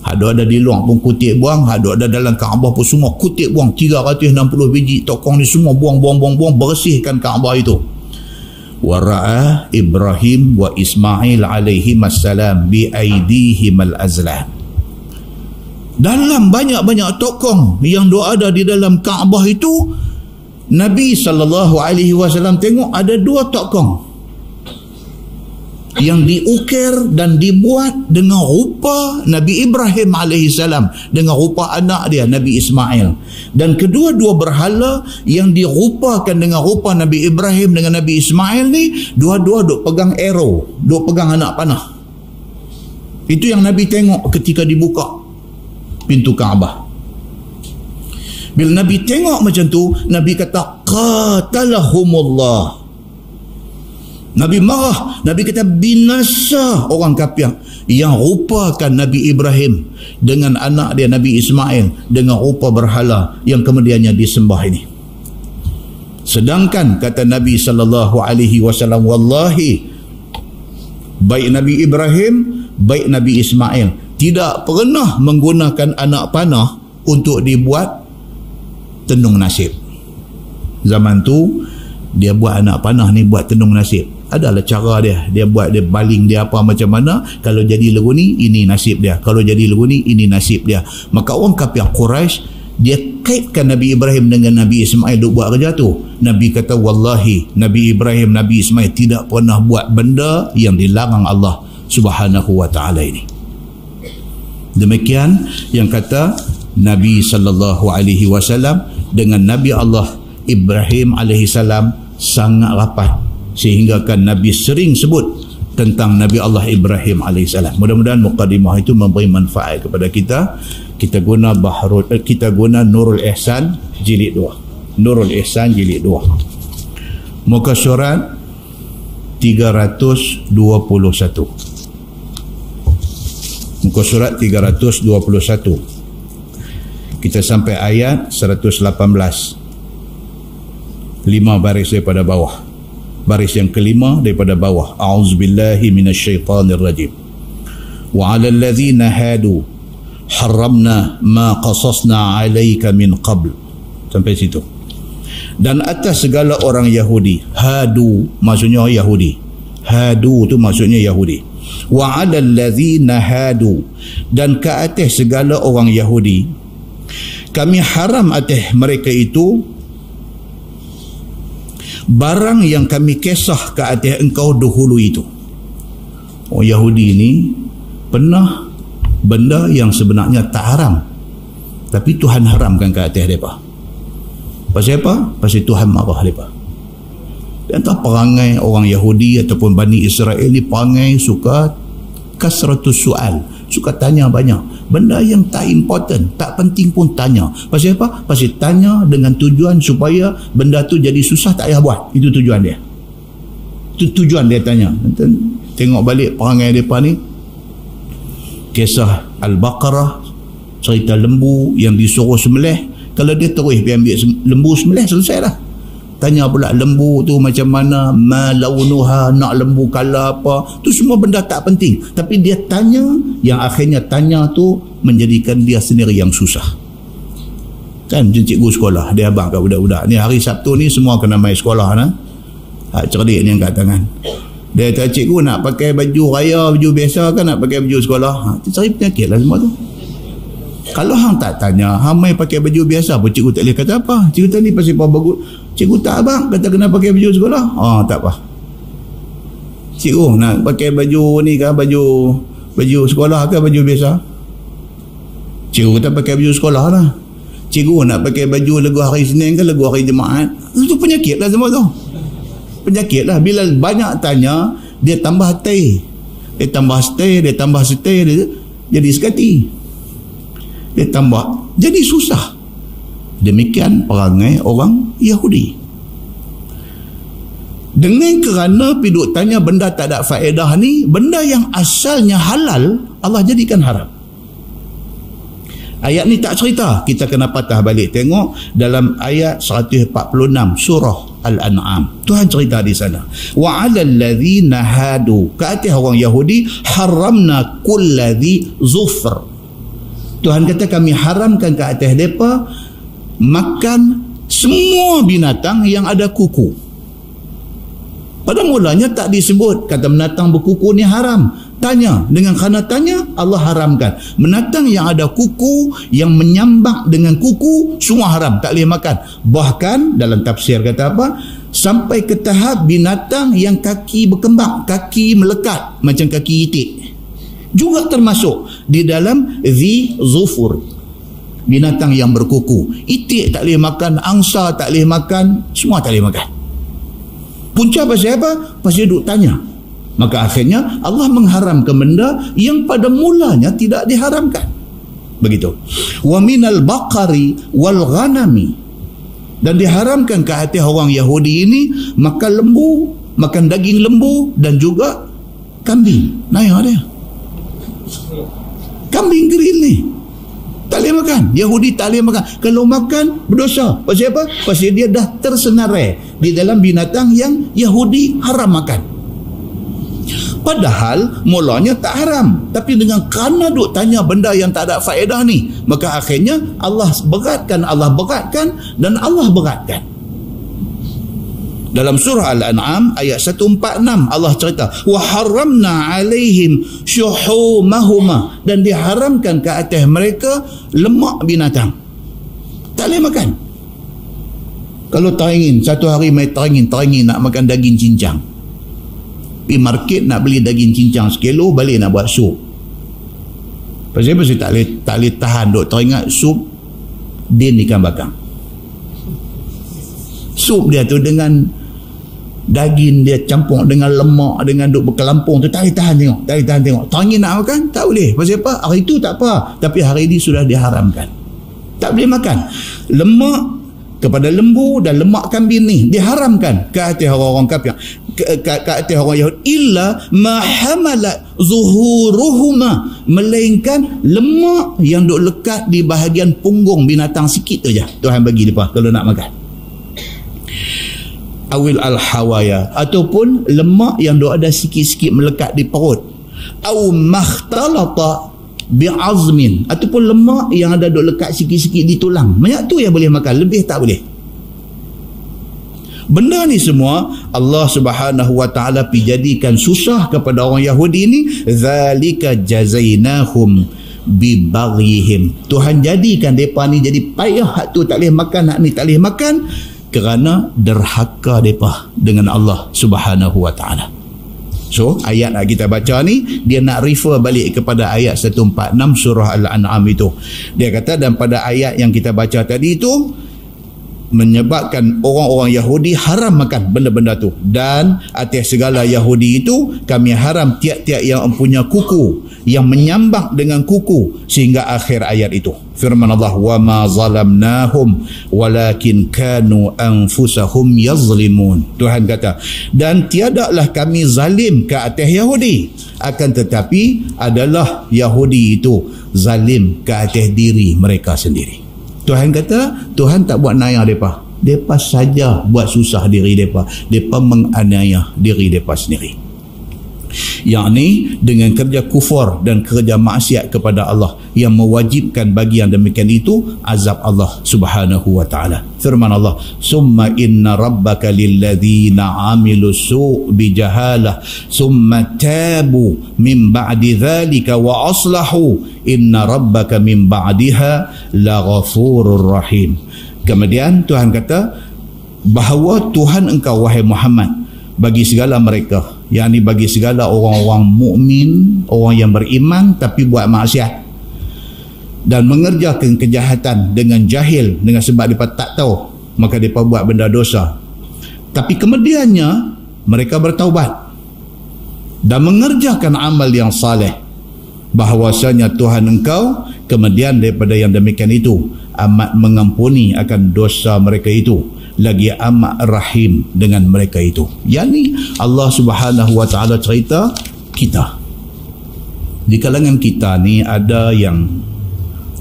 S1: Ada di luar pun kutip buang, ada dalam Kaabah pun semua kutip buang. 360 biji tokong ni semua buang, bersihkan Kaabah itu. Wa ra'a Ibrahim wa Ismail alaihi assalam bi aidihim al-azlam. dalam banyak-banyak tokong yang ada di dalam Kaabah itu, Nabi SAW tengok ada 2 tokong yang diukir dan dibuat dengan rupa Nabi Ibrahim AS, dengan rupa anak dia Nabi Ismail. Dan kedua-dua berhala yang dirupakan dengan rupa Nabi Ibrahim dengan Nabi Ismail ni, dua-dua duk pegang arrow, duk pegang anak panah. Itu yang Nabi tengok ketika dibuka pintu Kaabah. Bila Nabi tengok macam tu, Nabi kata qatalahumullah. Nabi marah. Nabi kata binasa orang kafir yang rupakan Nabi Ibrahim dengan anak dia Nabi Ismail dengan rupa berhala yang kemudiannya disembah ini. Sedangkan kata Nabi SAW, wallahi, baik Nabi Ibrahim baik Nabi Ismail tidak pernah menggunakan anak panah untuk dibuat tenung nasib. Zaman tu dia buat anak panah ni buat tenung nasib. Adalah cara dia buat, dia baling dia apa macam mana, kalau jadi lagu ni ini nasib dia, kalau jadi lagu ni ini nasib dia. Maka orang kafir Quraisy dia kaitkan Nabi Ibrahim dengan Nabi Ismail duk buat kerja tu. Nabi kata wallahi, Nabi Ibrahim Nabi Ismail tidak pernah buat benda yang dilarang Allah Subhanahu wa ta'ala ini. Demikian yang kata Nabi SAW dengan Nabi Allah Ibrahim AS sangat rapat, sehingga kan Nabi sering sebut tentang Nabi Allah Ibrahim AS. Mudah-mudahan mukadimah itu memberi manfaat kepada kita. Kita guna Nurul Ihsan jilid 2. Nurul Ihsan jilid 2. Muka surat 321. Muka surat 321. Kita sampai ayat 118. 5 baris daripada bawah. Baris yang kelima daripada bawah. A'udzubillahi minasyaitanirrajim. Wa 'alal ladzina hadu harramna ma qasasna 'alaika min qabl. Sampai situ. Dan atas segala orang Yahudi, hadu maksudnya Yahudi. Hadu tu maksudnya Yahudi. Wa 'alal ladzina hadu, dan ke atas segala orang Yahudi kami haram atas mereka itu barang yang kami kisah ke atas engkau dahulu itu. Oh, Yahudi ni pernah benda yang sebenarnya tak haram, tapi Tuhan haramkan ke atas mereka. Pasal apa? Pasal Tuhan marah mereka. Dan tak perangai orang Yahudi ataupun Bani Israel ni perangai suka kasratus soal, suka tanya banyak. Benda yang tak important, tak penting pun tanya. Pasal apa? Pasal tanya dengan tujuan supaya benda tu jadi susah tak payah buat. Itu tujuan dia. Itu tujuan dia tanya. Tengok balik perangai mereka ni. Kisah Al-Baqarah, cerita lembu yang disuruh sembelih. Kalau dia terus pergi ambil lembu sembelih, selesai dah. Tanya pula lembu tu macam mana, ma launuha, nak lembu kala apa, tu semua benda tak penting. Tapi dia tanya, yang akhirnya tanya tu menjadikan dia sendiri yang susah. Kan macam cikgu sekolah, dia abang kat budak-budak ni, hari Sabtu ni semua kena main sekolah nah. Cerdik ni angkat tangan. Dia kata, cikgu nak pakai baju raya, baju biasa kan nak pakai baju sekolah? Cari penyakit lah semua tu. Kalau hang tak tanya, hang main pakai baju biasa pun cikgu tak boleh kata apa. Cikgu tadi pasal apa bagus. Cikgu tak abang kata kena pakai baju sekolah. Tak apa. Cikgu nak pakai baju ni kan, baju sekolah ke baju biasa? Cikgu kata pakai baju sekolah lah. Cikgu nak pakai baju lagu hari Senin ke lagu hari Jumaat? Itu penyakit lah semua tu. Penyakit lah. Bila banyak tanya, dia tambah stay. Dia tambah stay, dia jadi sekati. Dia tambah jadi susah. Demikian perangai orang Yahudi. Dengan kerana piduk tanya benda tak ada faedah ni, benda yang asalnya halal Allah jadikan haram. Ayat ni tak cerita, kita kena patah balik tengok dalam ayat 146 surah Al-An'am. Tuhan cerita di sana, wa 'alal ladzina hadu, ke atas orang Yahudi haramna kulladzi zufr. Tuhan kata kami haramkan ke atas mereka makan semua binatang yang ada kuku. Pada mulanya tak disebut kata binatang berkuku ni haram. tanya. Dengan kerana tanya, Allah haramkan. Binatang yang ada kuku, yang menyambak dengan kuku, semua haram, tak boleh makan. Bahkan dalam tafsir kata apa? Sampai ke tahap binatang yang kaki berkembang, kaki melekat macam kaki itik, juga termasuk di dalam zi zufur, binatang yang berkuku. Itik tak boleh makan, angsa tak boleh makan, semua tak boleh makan. Punca pasal apa? Pasal duk tanya. Maka akhirnya Allah mengharamkan benda yang pada mulanya tidak diharamkan. Begitu. Wa minal baqari wal ghanami, dan diharamkan ke hati orang Yahudi ini makan lembu, makan daging lembu dan juga kambing. Nah, yang ada kambing grill ni tak boleh makan. Yahudi tak boleh makan. Kalau makan berdosa. Pasal apa? Pasal dia dah tersenarai di dalam binatang yang Yahudi haram makan. Padahal mulanya tak haram, tapi dengan kerana duk tanya benda yang tak ada faedah ni, maka akhirnya Allah beratkan dan Allah beratkan. Dalam surah Al-An'am ayat 146 Allah cerita, wa haramna alaihim syuhumahuma, dan diharamkan ke atas mereka lemak binatang. Tak boleh makan. Kalau teringin, satu hari mai teringin nak makan daging cincang, pergi market nak beli daging cincang sekilo, balik nak buat sup. Pasal apa saya tak boleh tahan duk teringat sup din ikan bakar. Sup dia tu dengan daging dia campur dengan lemak, dengan duk berkelampung tu, tak boleh tahan tengok. Teringin nak makan, tak boleh. Pasal apa? Hari tu tak apa, tapi hari ini sudah diharamkan. Tak boleh makan. Lemak kepada lembu dan lemak kambing ni diharamkan ke hati orang-orang kafir, ke hati orang Yahudi, illa ma hamalat zuhuruhuma, melainkan lemak yang duk lekat di bahagian punggung binatang sikit tu je Tuhan bagi depa kalau nak makan. Awil al-hawaya, ataupun lemak yang duk ada sikit-sikit melekat di perut. Au makhtalata bi'azmin, ataupun lemak yang ada duk lekat sikit-sikit di tulang. Banyak tu yang boleh makan, lebih tak boleh. Benda ni semua Allah Subhanahu wa taala pi jadikan susah kepada orang Yahudi ni. Zalika jazainahum bibaghihim, Tuhan jadikan depa ni jadi payah, hak tu tak boleh makan, hak ni tak boleh makan, kerana derhaka depa dengan Allah Subhanahu wa taala. So ayat yang kita baca ni dia nak refer balik kepada ayat 146 surah Al-An'am itu. Dia kata, dan pada ayat yang kita baca tadi itu menyebabkan orang-orang Yahudi haram makan benda-benda tu, dan atas segala Yahudi itu kami haram tiap-tiap yang mempunyai kuku, yang menyambak dengan kuku, sehingga akhir ayat itu. Firman Allah, wa ma zalamnahum walakin kanu anfusahum yazlimun. Tuhan kata, dan tiadalah kami zalim ke atas Yahudi, akan tetapi adalah Yahudi itu zalim ke atas diri mereka sendiri. Tuhan kata, Tuhan tak buat naya mereka. Mereka saja buat susah diri mereka. Mereka menganiaya diri mereka sendiri. Yang ni dengan kerja kufur dan kerja maksiat kepada Allah yang mewajibkan bagi yang demikian itu azab Allah Subhanahu wa taala. Firman Allah, summa inna rabbaka lilladzina amilu su' bijahalah summa tabu min ba'di dzalika wa aslahu inna rabbaka min ba'diha laghafurur rahim. Kemudian Tuhan kata bahawa Tuhan engkau wahai Muhammad bagi segala mereka, yakni bagi segala orang-orang mukmin, orang yang beriman tapi buat maksiat dan mengerjakan kejahatan dengan jahil, dengan sebab mereka tak tahu, maka mereka buat benda dosa, tapi kemudiannya mereka bertaubat dan mengerjakan amal yang saleh, bahawasanya Tuhan engkau kemudian daripada yang demikian itu amat mengampuni akan dosa mereka itu, lagi amat rahim dengan mereka itu. Yani Allah Subhanahu wa taala cerita kita. Di kalangan kita ni ada yang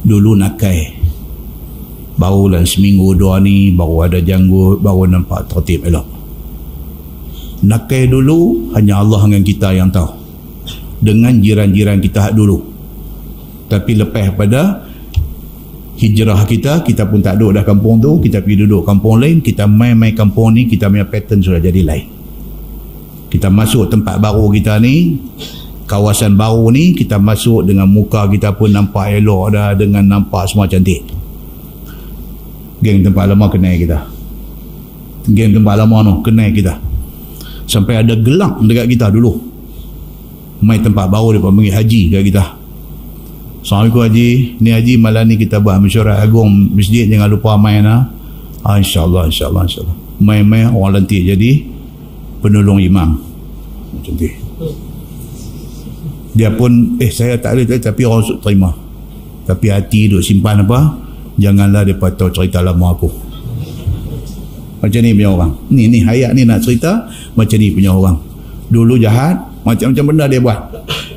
S1: dulu nakai, barulah seminggu dua ni baru ada janggut, baru nampak tertib elok. Nakai dulu hanya Allah dengan kita yang tahu, dengan jiran-jiran kita dulu. Tapi lepas pada hijrah kita pun tak duduk dah kampung tu, kita pergi duduk kampung lain, kita main-main kampung ni, kita punya pattern sudah jadi lain. Kita masuk tempat baru kita ni, kawasan baru ni kita masuk dengan muka kita pun nampak elok dah, dengan nampak semua cantik. Geng tempat lama kenal kita, geng tempat lama tu kenal kita, sampai ada gelak dekat kita dulu. Mai tempat baru dia panggil haji dekat kita. Assalamualaikum haji, ni haji malam ni kita buat mesyuarat agung masjid, jangan lupa main lah. InsyaAllah main orang lantik jadi penolong imam. Cantik. Dia pun saya tak ada, tapi orang suk terima, tapi hati duk simpan apa, janganlah mereka tahu cerita lama aku. Macam ni punya orang ni hayat ni nak cerita macam ni punya orang. Dulu jahat, macam-macam benda dia buat,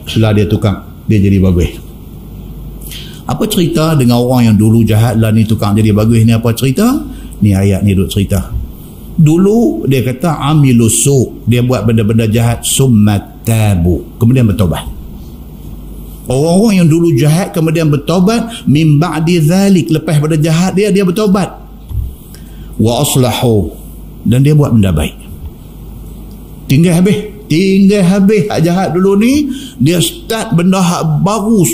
S1: setelah dia tukar dia jadi bagus. Apa cerita dengan orang yang dulu jahat lah ni tukar jadi bagus ni? Apa cerita ni? Ayat ni duk cerita. Dulu dia kata amilusu, dia buat benda-benda jahat, summat tabu, kemudian bertobat. Orang-orang yang dulu jahat kemudian bertobat, min ba'di zalik, lepas pada jahat dia bertobat. Wa aslahu, dan dia buat benda baik. Tinggal habis hak jahat dulu ni, dia start benda hak baru,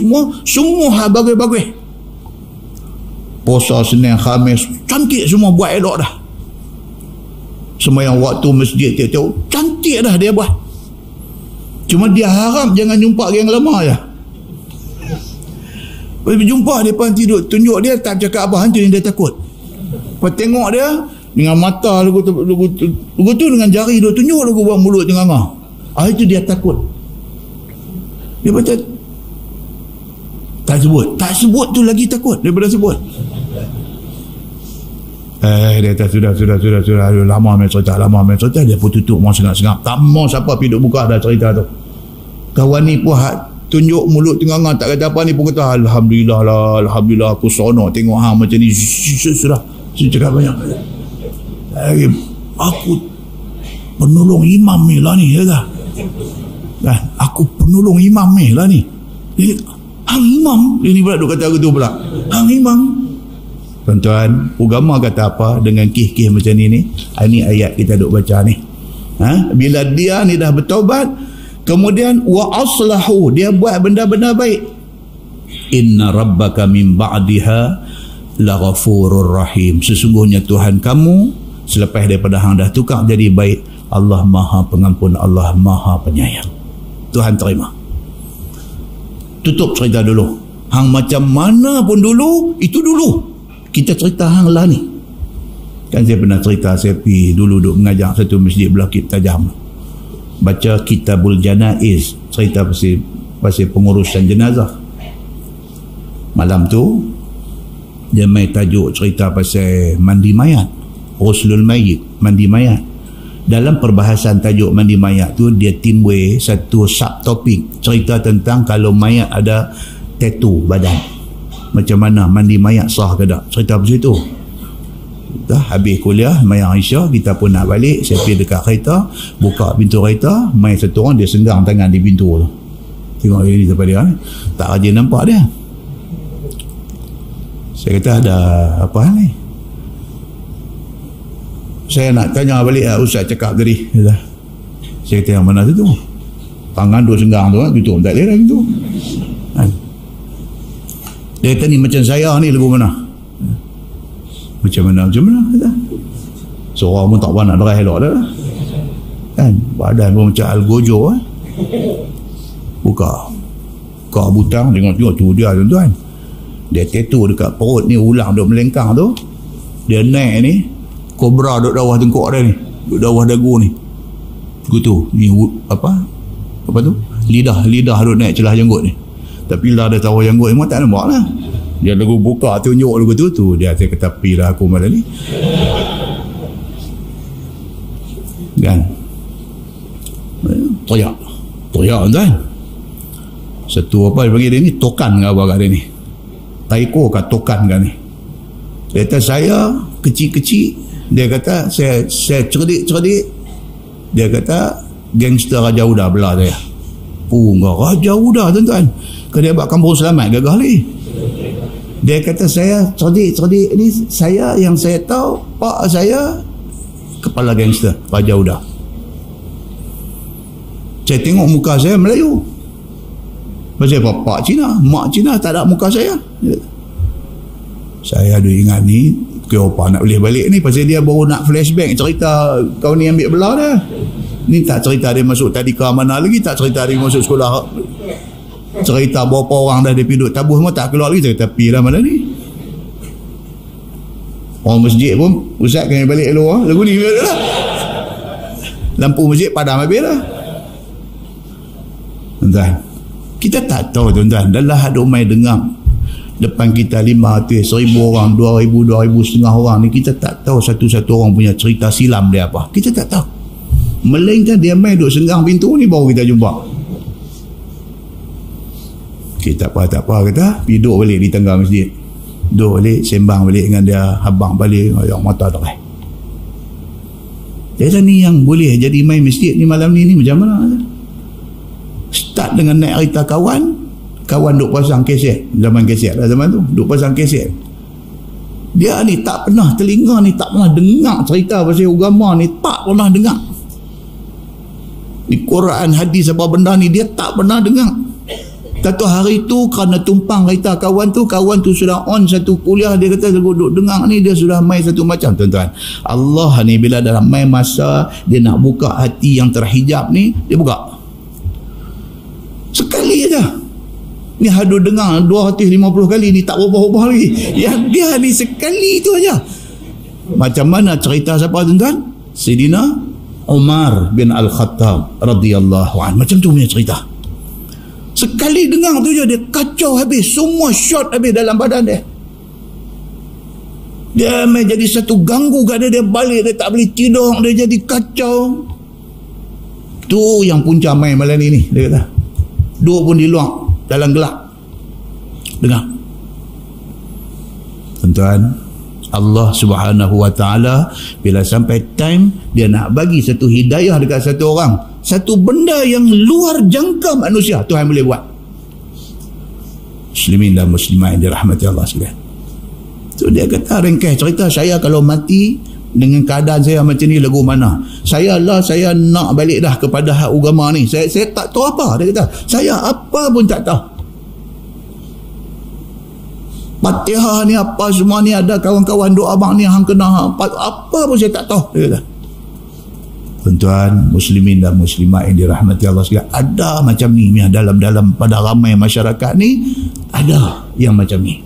S1: semua hak bagus-bagus. Puasa Senin Khamis cantik semua, buat elok dah. Sembahyang waktu masjid tiap-tiap cantik dah dia buat. Cuma dia harap jangan jumpa yang lama je. Bila jumpa dia pun tidur, tunjuk dia tak cakap apa, hantu yang dia takut. Lepas tengok dia dengan mata lugu tu dengan jari dia tunjuk lugu buang mulut tengah-tengah. Itu dia takut. Dia baca tak sebut tu lagi takut daripada sebut. Dia kata sudah lama main cerita, dia pun tutup mau sengap-sengap, tak mau siapa pergi duk buka dah cerita tu. Kawan ni pun tunjuk mulut tengah-tengah tak kata apa ni pun kata alhamdulillah aku seronok tengok hang macam ni. Sudah cakap banyak. Aku penolong imam ni lah ni, kata. Aku penolong imam ni lah ni. Hang imam, ini pula duk kata gitu pula. Hang imam. Tuan-tuan, agama kata apa dengan kih-kih macam ni? Ini ayat kita duk baca ni. Bila dia ni dah bertaubat, kemudian wa aslahu, dia buat benda-benda baik. Inna rabbaka min ba'diha laghafurur rahim. Sesungguhnya Tuhan kamu selepas daripada hang dah tukar jadi baik, Allah Maha Pengampun, Allah Maha Penyayang. Tuhan terima. Tutup cerita dulu. Hang macam mana pun dulu, itu dulu. Kita cerita hang lah ni. Kan saya pernah cerita, saya pergi dulu duk mengajar satu masjid Belakip Tajam. Baca Kitabul Janaiz, cerita pasal pengurusan jenazah. Malam tu dia main tajuk cerita pasal mandi mayat, ghuslul mayyit, mandi mayat. Dalam perbahasan tajuk mandi mayat tu, dia timbul satu subtopik cerita tentang kalau mayat ada tattoo badan, macam mana mandi mayat sah ke tak, cerita pasal itu. Dah habis kuliah Mayang Aisyah, kita pun nak balik. Saya pergi dekat kereta, buka pintu kereta, main satu orang dia senggang tangan di pintu tu. Tengok ini tempat dia ni, tak rajin nampak dia. Saya kata ada apa ni? Saya nak tanya balik, Ustaz cakap tadi. Saya kata yang mana tu? Tangan dua senggang tu, tutup tak boleh dah pintu. Dia kata ni macam saya ni lagu mana? Macam mana kata. Seorang pun tak pernah nak derah elok dah kan, badan pun macam Al-Gojo buka butang, tengok tu dia tuan-tuan, dia tattoo dekat perut ni, ulang duk melengkang tu, dia naik ni kobra duk bawah tengkok dia ni, duk bawah dagu ni gitu ni, apa tu, lidah duk naik celah janggut ni, tapi lah dia tahu janggut memang tak nampak lah. Dia lagu buka tunjuk lagu tu dia asyik kata pilah aku malam ni kan. Teriak tuan. Satu apa dia panggil dia ni, tokan ke apa kat dia ni, taiko ke tokan ke ni. Dia kata saya kecil-kecil, dia kata saya cerdik. Dia kata gangster Raja Uda belah saya. Raja Uda tuan-tuan, dia buat kampung selamat gagah ni. Dia kata saya cerdik ni, saya yang saya tahu pak saya kepala gangster Raja Uda. Saya tengok muka saya Melayu, Pasal bapak Cina, mak Cina tak ada muka saya. Saya ada ingat ni, kenapa nak boleh balik ni? Pasal dia baru nak flashback cerita kau ni ambil belah dah. Ni tak cerita dia masuk tadika mana lagi, tak cerita dia masuk sekolah. Cerita berapa orang dah dia pergi duduk tabuh semua tak keluar lagi, cerita pi lah mana ni. Orang masjid pun, ustaz kena balik dulu lagu ni lah. Lampu masjid padam habis lah. Tuan-tuan, kita tak tahu tuan-tuan, dalam ada umai dengar depan kita 500, 1000 orang, 2000, 2500 orang ni, kita tak tahu satu-satu orang punya cerita silam dia apa. Kita tak tahu. Melainkan dia main duduk senggang pintu ni baru kita jumpa. Kita tak apa kata, duduk balik di tengah masjid. Duduk balik, sembang balik dengan dia, habang balik, yang mata terai. Jadi ni yang boleh jadi main masjid ni malam ni macam mana? Start dengan naik kereta kawan duk pasang keset, zaman keset lah zaman tu, duk pasang keset. Dia ni tak pernah, telinga ni tak pernah dengar cerita pasal agama ni, tak pernah dengar. Di Quran, hadis apa benda ni dia tak pernah dengar. Satu hari tu kerana tumpang kereta kawan tu sudah on satu kuliah, dia kata duduk dengar ni, dia sudah main satu macam. Tuan-tuan, Allah ni bila dalam main masa dia nak buka hati yang terhijab ni, dia buka sekali aja. Ni hadu dengar 250 kali ni tak berubah-ubah lagi. Yang dia ni sekali tu aja. Macam mana cerita siapa tuan-tuan? Sayyidina Umar bin Al-Khattab radhiyallahu anhu. Macam tu punya cerita. Sekali dengar tu je dia kacau habis, semua shot habis dalam badan dia. Dia main jadi satu ganggu kat dia balik, dia tak boleh tidur, dia jadi kacau. Tu yang punca main malam ni, dia kata. Dua pun di luar dalam gelap dengar. Tuan-tuan, Allah Subhanahu wa taala bila sampai time dia nak bagi satu hidayah dekat satu orang, satu benda yang luar jangka manusia, Tuhan boleh buat. Muslimin dan muslimat yang dirahmati Allah sekalian. So dia kata ringkas cerita, saya kalau mati dengan keadaan saya macam ni lagu mana? Saya nak balik dah kepada hak agama ni. Saya tak tahu apa. Dia kata, saya apa pun tak tahu. Fatihah ni apa semua ni, ada kawan-kawan doa abang ni hang kena apa pun saya tak tahu. Dia kata. Tuan-tuan, muslimin dan muslimat yang dirahmati Allah sekalian, ada macam ni dalam pada ramai masyarakat ni, ada yang macam ni.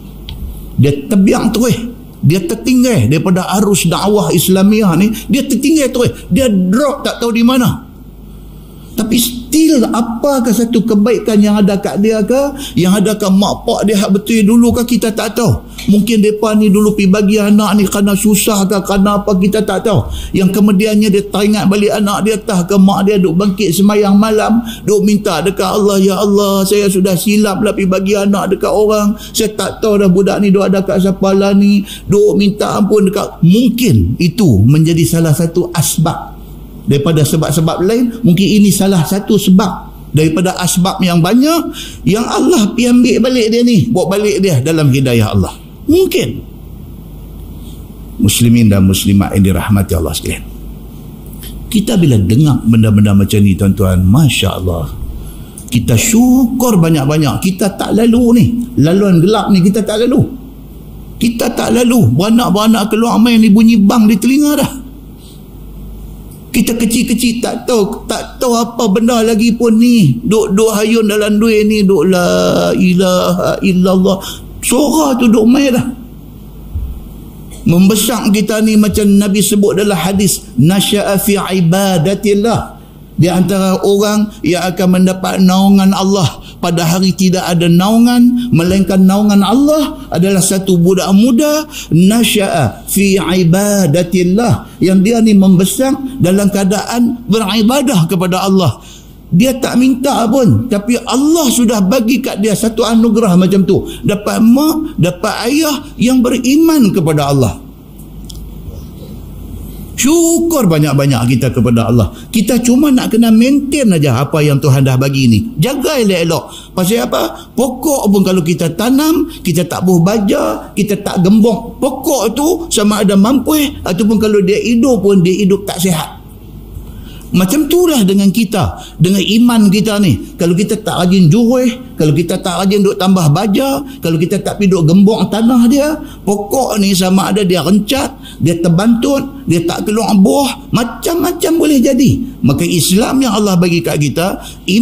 S1: Dia terbiang terus, dia tertinggal daripada arus dakwah Islamiah ni, dia tertinggal terus, dia drop tak tahu di mana. Tapi still apakah satu kebaikan yang ada kat dia ke, yang ada kat mak pak dia hak betul dulu ke, kita tak tahu. Mungkin mereka ni dulu pergi bagi anak ni kerana susah ke, kerana apa, kita tak tahu. Yang kemudiannya dia teringat balik anak dia, tah ke mak dia duk bangkit semayang malam, duk minta dekat Allah, ya Allah saya sudah silap lah pergi bagi anak dekat orang, saya tak tahu dah budak ni duk ada kat siapa lah ni, duk minta ampun dekat. Mungkin itu menjadi salah satu asbab daripada sebab-sebab lain. Mungkin ini salah satu sebab daripada asbab yang banyak yang Allah pergi ambil balik dia ni, bawa balik dia dalam hidayah Allah. Mungkin. Muslimin dan muslimat yang dirahmati Allah sekalian, kita bila dengar benda-benda macam ni tuan-tuan, Masya Allah, kita syukur banyak-banyak. Kita tak lalu ni, laluan gelap ni kita tak lalu. Kita tak lalu. Beranak-beranak keluar main ni bunyi bang di telinga dah. Kita kecil-kecil tak tahu apa benda lagi pun ni. Duk hayun dalam duit ni, duk la ilaha illallah. Surah tu duk main dah. Membesak kita ni macam Nabi sebut dalam hadis, nasya'a fi ibadatillah. Di antara orang yang akan mendapat naungan Allah pada hari tidak ada naungan melainkan naungan Allah adalah satu budak muda nasya'a fi ibadatillah, yang dia ni membesar dalam keadaan beribadah kepada Allah. Dia tak minta pun, tapi Allah sudah bagi kat dia satu anugerah macam tu. Dapat mak, dapat ayah yang beriman kepada Allah. Syukur banyak-banyak kita kepada Allah. Kita cuma nak kena maintain aja apa yang Tuhan dah bagi ni. Jaga elok-elok. Pasal apa? Pokok pun kalau kita tanam, kita tak buh baja, kita tak gembok pokok tu sama ada mampu ataupun kalau dia hidup pun dia hidup tak sihat. Macam itulah dengan kita, dengan iman kita ni. Kalau kita tak rajin juhih, kalau kita tak rajin duk tambah baja, kalau kita tak pergi duk gembok tanah dia, pokok ni sama ada dia rencat, dia terbantut, dia tak keluar buah, macam-macam boleh jadi. Maka Islam yang Allah bagi kat kita,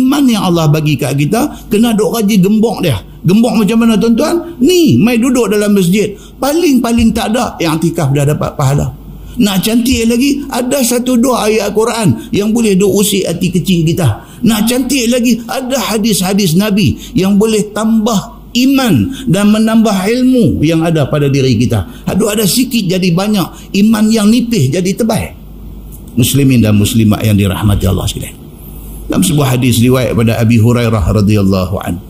S1: iman yang Allah bagi kat kita, kena duk rajin gembok dia. Gembok macam mana tuan-tuan? Ni, mai duduk dalam masjid, paling-paling tak ada yang i'tikaf dah dapat pahala. Nak cantik lagi, ada 1-2 ayat Al-Quran yang boleh duk usik hati kecil kita. Nak cantik lagi, ada hadis-hadis Nabi yang boleh tambah iman dan menambah ilmu yang ada pada diri kita. Aduh, ada sikit jadi banyak, iman yang nipis jadi tebal. Muslimin dan muslimat yang dirahmati Allah sekalian. Dalam sebuah hadis riwayat pada Abi Hurairah radhiyallahu anhu,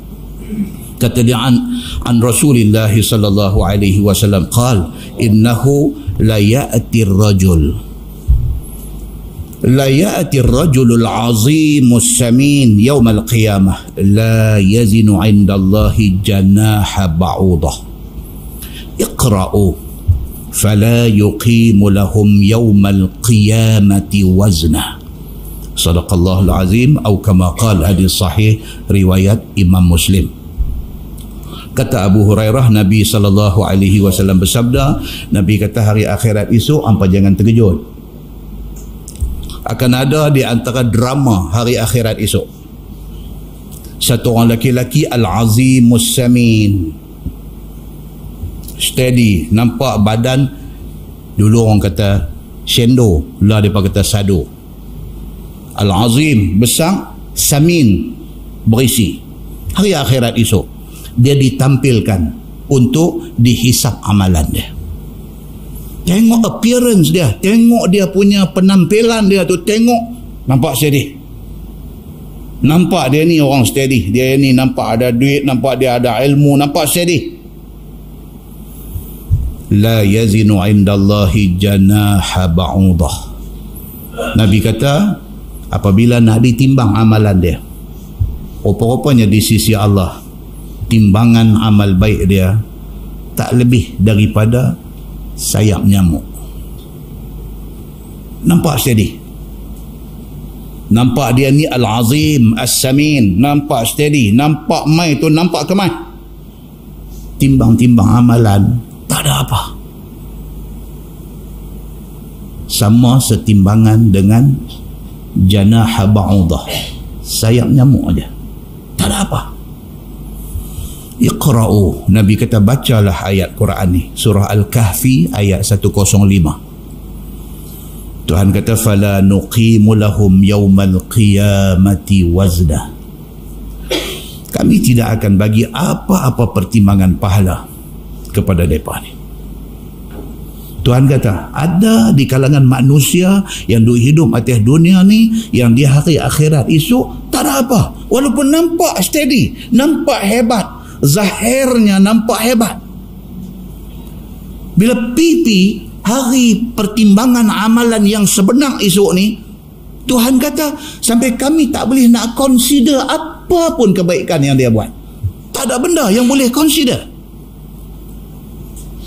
S1: kata dia an Rasulillah sallallahu alaihi wasallam qala innahu la ya'ti ar-rajulul 'azimus samin yaumal qiyamah la yazinu 'indallahi janaha ba'udah iqra'u fala yuqimu lahum yaumal qiyamati wazna. Sadaqallahul azim atau kama qala, hadis sahih riwayat Imam Muslim. Kata Abu Hurairah, Nabi SAW bersabda, Nabi kata hari akhirat esok, hampa jangan terkejut. Akan ada di antara drama hari akhirat esok, satu orang laki-laki al-azimus samin, steady, nampak badan, dulu orang kata sendo, lah dia kata sado. Al-azim, besar, samin, berisi. Hari akhirat esok dia ditampilkan untuk dihisap amalan dia. Tengok appearance dia, tengok dia punya penampilan dia tu, tengok nampak steady. Nampak dia ni orang steady, dia ni nampak ada duit, nampak dia ada ilmu, nampak steady. La yazinu indallahi janaha ba'udah. Nabi kata, apabila nak ditimbang amalan dia, rupa-rupanya di sisi Allah timbangan amal baik dia tak lebih daripada sayap nyamuk. Nampak steady, nampak dia ni al-azim as-samin, nampak steady, nampak mai tu nampak ke mai. Timbang-timbang amalan tak ada apa, sama setimbangan dengan janaha ba'udah, sayap nyamuk aja, tak ada apa. Iqra'u, Nabi kata bacalah ayat Quran ni, surah Al-Kahfi ayat 105. Tuhan kata fala nuqimu lahum yaumal qiyamati wazna. Kami tidak akan bagi apa-apa pertimbangan pahala kepada mereka ni. Tuhan kata ada di kalangan manusia yang duk hidup atas dunia ni, yang di hari akhirat esok tak ada apa, walaupun nampak steady, nampak hebat, zahirnya nampak hebat. Bila pipi hari pertimbangan amalan yang sebenar esok ni, Tuhan kata sampai kami tak boleh nak consider apa pun kebaikan yang dia buat. Tak ada benda yang boleh consider.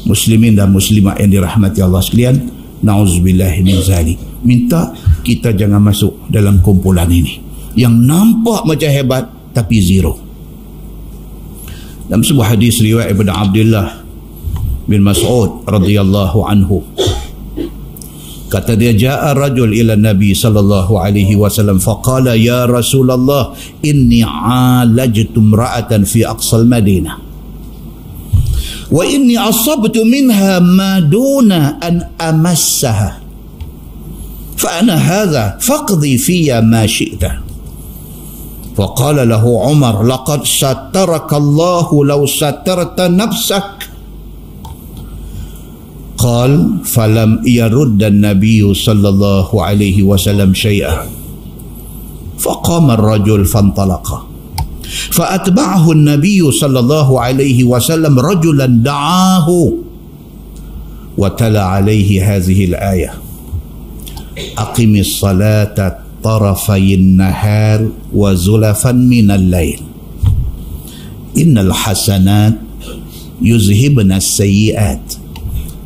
S1: Muslimin dan muslimat yang dirahmati Allah sekalian, na'udzubillah min zalik. Minta kita jangan masuk dalam kumpulan ini yang nampak macam hebat tapi zero. Dalam sebuah hadis riwayat daripada Abdullah bin Mas'ud radhiyallahu anhu, kata dia, ja'a rajul ila Nabi sallallahu alaihi wasallam faqala ya Rasulullah inni alajtu imra'atan fi aqsal Madinah wa inni asabtu minha ma duna an amassaha fa ana hadha faqdi fiyya ma syi'ta. فقال له عمر لقد سترك الله لو سترت نفسك. قال فلم يرد النبي صلى الله عليه وسلم شيئا فقام الرجل فانطلق فأتبعه النبي صلى الله عليه وسلم رجلا دعاه وتلا عليه هذه الآية أقم الصلاة طرفي النهار وزلفا من الليل إن الحسنات يذهبن السيئات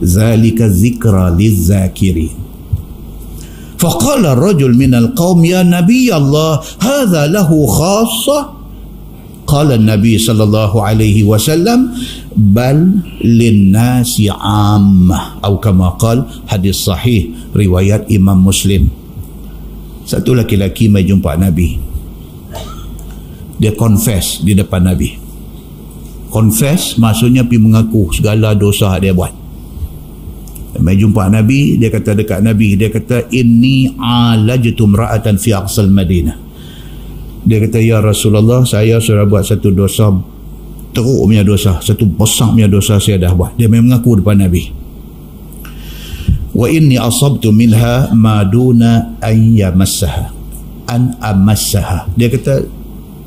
S1: ذلك ذكرى للذاكرين Faqala ar-rajul min al-qaum ya nabiy Allah hadha lahu khassah. Qala an-nabi sallallahu alaihi wasallam bal lin-nasi 'ammah, atau kama qala, hadis sahih riwayat Imam Muslim. Satu laki-laki mai jumpa Nabi. Dia confess di depan Nabi. Confess maksudnya pergi mengaku segala dosa dia buat. Mai jumpa Nabi, dia kata dekat Nabi, dia kata inni alajtu imra'atan fi aqsal Madinah. Dia kata, ya Rasulullah, saya sudah buat satu dosa, teruk punya dosa, satu besar punya dosa saya dah buat. Dia memang mengaku depan Nabi. Wa inni asabtu minha ma duna an yamassaha an amassaha. Dia kata,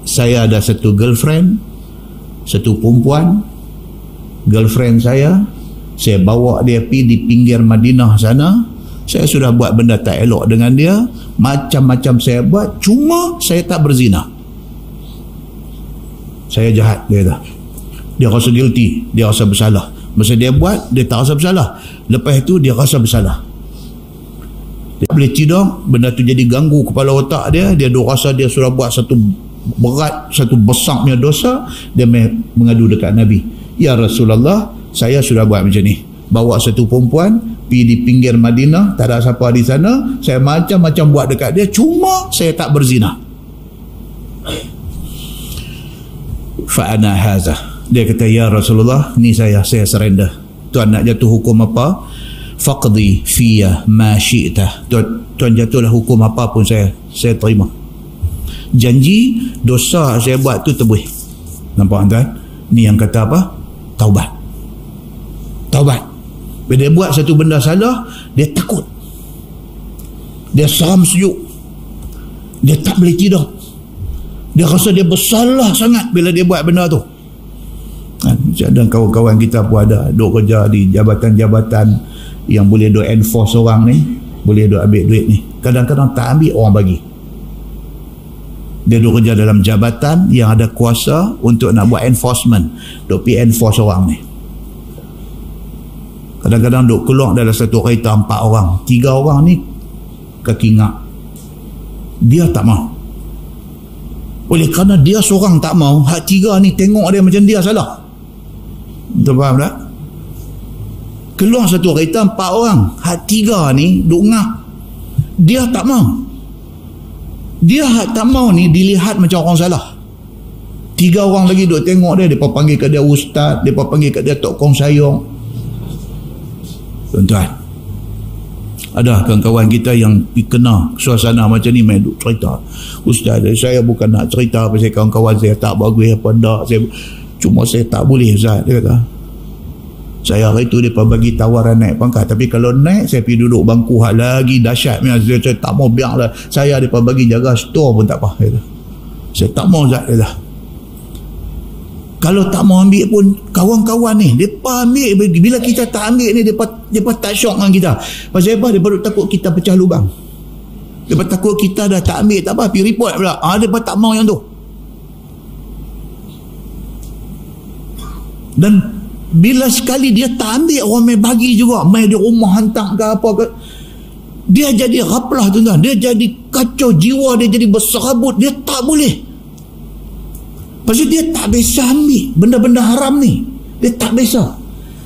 S1: saya ada satu girlfriend, satu perempuan, girlfriend saya bawa dia pergi di pinggir Madinah sana. Saya sudah buat benda tak elok dengan dia, macam-macam saya buat, cuma saya tak berzina. Saya jahat, dia kata. Dia rasa guilty, dia rasa bersalah. Masa dia buat, dia tak rasa bersalah. Lepas itu dia rasa bersalah. Dia boleh tidur, benda tu jadi ganggu kepala otak dia. Dia rasa dia sudah buat satu berat, satu besar punya dosa. Dia mengadu dekat Nabi, ya Rasulullah, saya sudah buat macam ni, bawa satu perempuan pergi di pinggir Madinah, tak ada siapa di sana, saya macam-macam buat dekat dia, cuma saya tak berzina. Fa ana haza. Dia kata, ya Rasulullah, ni saya surrender. Tuan nak jatuh hukum apa? Faqdi fiyya ma syi'ta. Tuan jatuhlah hukum apa pun saya terima. Janji dosa saya buat tu tebus. Nampak tuan? Ni yang kata apa? Taubat. Bila dia buat satu benda salah, dia takut, dia seram sejuk, dia tak boleh tidur, dia rasa dia bersalah sangat bila dia buat benda tu. Dan kawan-kawan kita pun ada duk kerja di jabatan-jabatan yang boleh duk enforce orang ni, boleh duk ambil duit ni, kadang-kadang tak ambil, orang bagi. Dia duk kerja dalam jabatan yang ada kuasa untuk nak buat enforcement, duk pergi enforce orang ni. Kadang-kadang duk keluar dalam satu kereta 4 orang, 3 orang ni kaki ngak, dia tak mau. Oleh kerana dia seorang tak mau, hak 3 ni tengok dia macam dia salah. Betul faham tak? Keluar satu kereta 4 orang, hak 3 ni duk ngak, dia tak mau. Dia hak tak mau ni dilihat macam orang salah. 3 orang lagi duk tengok dia, mereka panggil kat dia ustaz, mereka panggil kat dia tok kong sayong. Tuan-tuan, ada kawan-kawan kita yang kena suasana macam ni, main duk cerita, ustaz, saya bukan nak cerita pasal kawan-kawan saya tak bagus apa tak, cuma saya tak boleh ustaz. Dia kata, saya hari tu mereka bagi tawaran naik pangkat, tapi kalau naik saya pergi duduk bangku hak lagi dahsyat, saya tak mau, biarlah saya mereka bagi jaga store pun tak apa. Dia kata, saya tak mau ustaz. Dia kata, kalau tak mau ambil pun kawan-kawan ni mereka ambil. Bila kita tak ambil ni, mereka tak syok dengan kita. Pasal apa? Mereka takut kita pecah lubang, mereka takut kita dah tak ambil, tak apa, pergi report pula. Mereka tak mau yang tu. Dan bila sekali dia tak ambil, orang main bagi juga, main di rumah hantar ke apa ke, dia jadi ghaflah tuan-tuan, dia jadi kacau jiwa, dia jadi berserabut, dia tak boleh. Pasal dia tak biasa ambil benda-benda haram ni, dia tak biasa.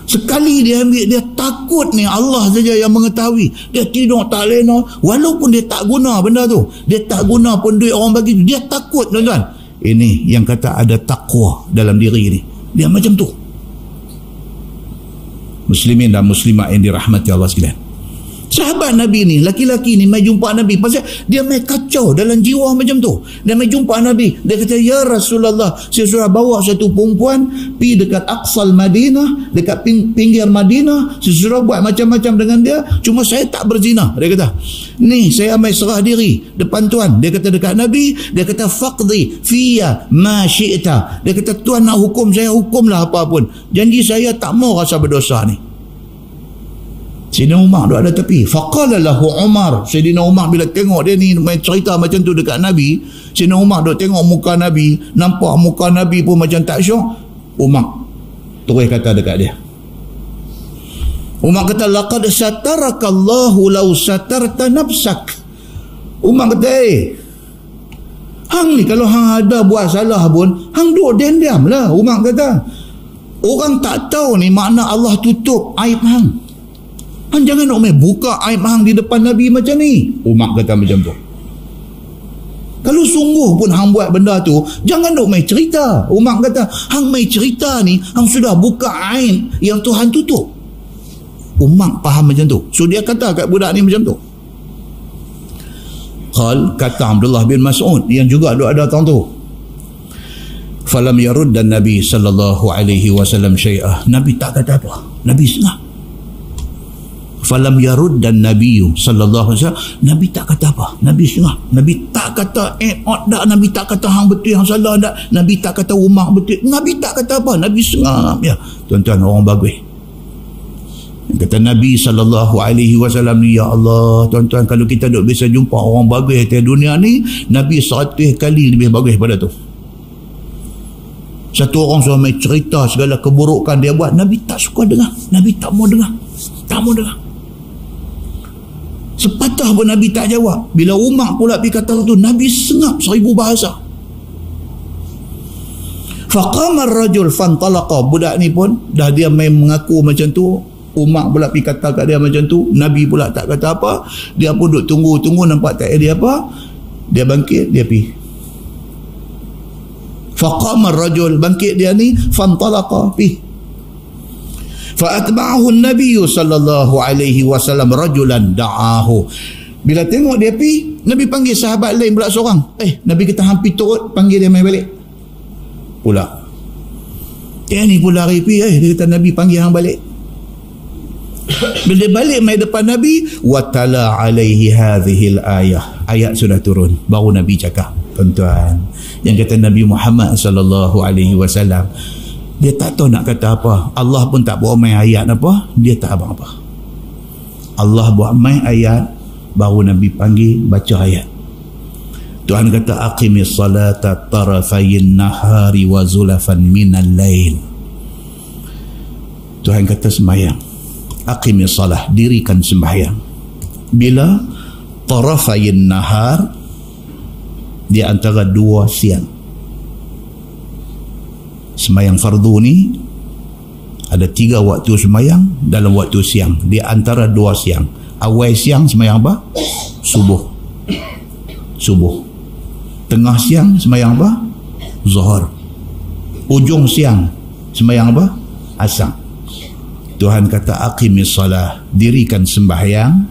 S1: Sekali dia ambil, dia takut ni, Allah saja yang mengetahui. Dia tidur tak lena, walaupun dia tak guna benda tu, dia tak guna pun duit orang bagi, dia takut tuan-tuan. Ini yang kata ada takwa dalam diri ni, dia macam tu. Muslimin dan muslimat yang dirahmati Allah sekalian, sahabat Nabi ni, laki-laki ni mai jumpa Nabi pasal dia mai kacau dalam jiwa macam tu. Dia mai jumpa Nabi, dia kata, ya Rasulullah, saya sudah bawa satu perempuan pergi dekat Aqsal Madinah, dekat pinggir Madinah, saya sudah buat macam-macam dengan dia, cuma saya tak berzina. Dia kata, ni saya mai serah diri depan tuan. Dia kata dekat Nabi, dia kata, faqdi fiyya ma syi'ta. Dia kata, tuan nak hukum saya, hukumlah apa pun, janji saya tak mau rasa berdosa ni. Sayyidina Umar duduk ada tepi. Faqala lahu Umar. Sayyidina Umar bila tengok dia ni main cerita macam tu dekat Nabi, Sayyidina Umar duduk tengok muka Nabi, nampak muka Nabi pun macam tak syok. Umar terus kata dekat dia, Umar kata, laqad satarakallahu law satarta nafsak. Umar kata, hang ni kalau hang ada buat salah pun, hang duduk diam lah. Umar kata, orang tak tahu ni makna Allah tutup aib hang. Hang jangan nak main buka aib hang di depan Nabi macam ni. Umar kata macam tu. Kalau sungguh pun hang buat benda tu, jangan nak main cerita. Umar kata, hang main cerita ni, hang sudah buka aib yang Tuhan tutup. Umar faham macam tu. So dia kata kat budak ni macam tu. Kata Abdullah bin Mas'ud yang juga ada tahun tu, falam yarud dan Nabi sallallahu alaihi wasallam syai'ah. Nabi tak kata apa. Nabi sengah. Falam yarud dan Nabi sallallahu alaihi wasallam, Nabi tak kata apa. Nabi sengah. Nabi tak kata dak. Nabi tak kata hang betul, hang salah dak. Nabi tak kata Umar betul. Nabi tak kata apa. Nabi sengah. Ya, tuan-tuan, orang bagus. Kata Nabi SAW ni, ya Allah, tuan-tuan, kalau kita duk biasa jumpa orang bagus di dunia ni, Nabi 100 kali lebih bagus pada tu. Satu orang suruh main cerita segala keburukan dia buat, Nabi tak suka dengar. Nabi tak mau dengar. Tak mau dengar. Sepatah pun Nabi tak jawab. Bila Umar pula pergi kata tu, Nabi sengap 1000 bahasa. Faqama ar-rajul fantalaqa. Budak ni pun dah dia main mengaku macam tu. Umar pula pergi kata kat dia macam tu. Nabi pula tak kata apa. Dia pun duduk tunggu nampak tak dia apa. Dia bangkit, dia pergi. Faqama ar-rajul, bangkit dia ni, fantalaqa, pergi. Fa'atba'ahu an-nabiy sallallahu alaihi wasallam rajulan da'ahu. Bila tengok dia pergi, Nabi panggil sahabat lain pula seorang. Nabi kata hampir turut, panggil dia mai balik. Pula. Dia ni pula lari pergi, dia kata Nabi panggil hang balik. Bila dia balik mai depan Nabi, watala alaihi hadhil ayah. Ayat sudah turun. Baru Nabi cakap, tuan-tuan, yang kata Nabi Muhammad sallallahu alaihi wasallam, dia tak tahu nak kata apa. Allah pun tak buat main ayat apa, dia tak apa-apa. Allah buat main ayat, baru Nabi panggil baca ayat. Tuhan kata, aqimis salata tarafayin nahari wa zulafan minal lail. Tuhan kata sembahyang. Aqimis salah, dirikan sembahyang. Bila tarafayin nahar, di antara 2 siang. Sembahyang fardu ni ada 3 waktu sembahyang dalam waktu siang. Di antara 2 siang. Awal siang sembahyang apa? Subuh. Tengah siang sembahyang apa? Zuhur. Ujung siang sembahyang apa? Asar. Tuhan kata aqimis salah, dirikan sembahyang,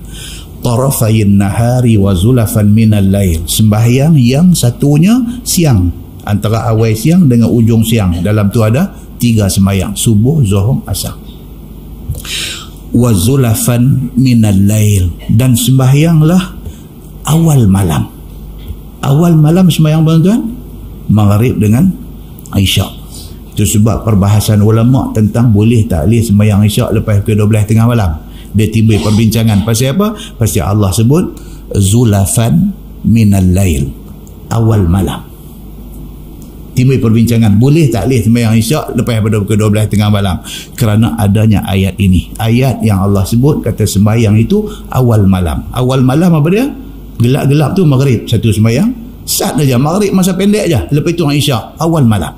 S1: tarafayin nahari wa zulafan minal lail. Sembahyang yang satunya siang, antara awal siang dengan ujung siang. Dalam tu ada 3 sembahyang, subuh, zuhur, asar. Wa zulafan minal lail, dan sembahyanglah awal malam. Awal malam sembahyang tuan-tuan, maghrib dengan isyak. Itu sebab perbahasan ulama tentang boleh tak boleh sembahyang isyak lepas pukul 12 tengah malam. Dia timbul perbincangan. Pasal apa? Pasal Allah sebut zulafan minal lail, awal malam. Timbul perbincangan, boleh tak boleh sembahyang isyak lepas pukul 12 tengah malam, kerana adanya ayat ini. Ayat yang Allah sebut kata sembahyang itu awal malam. Awal malam apa dia? Gelap-gelap tu maghrib satu sembahyang, sat aja maghrib masa pendek aja, lepas itu isyak, awal malam.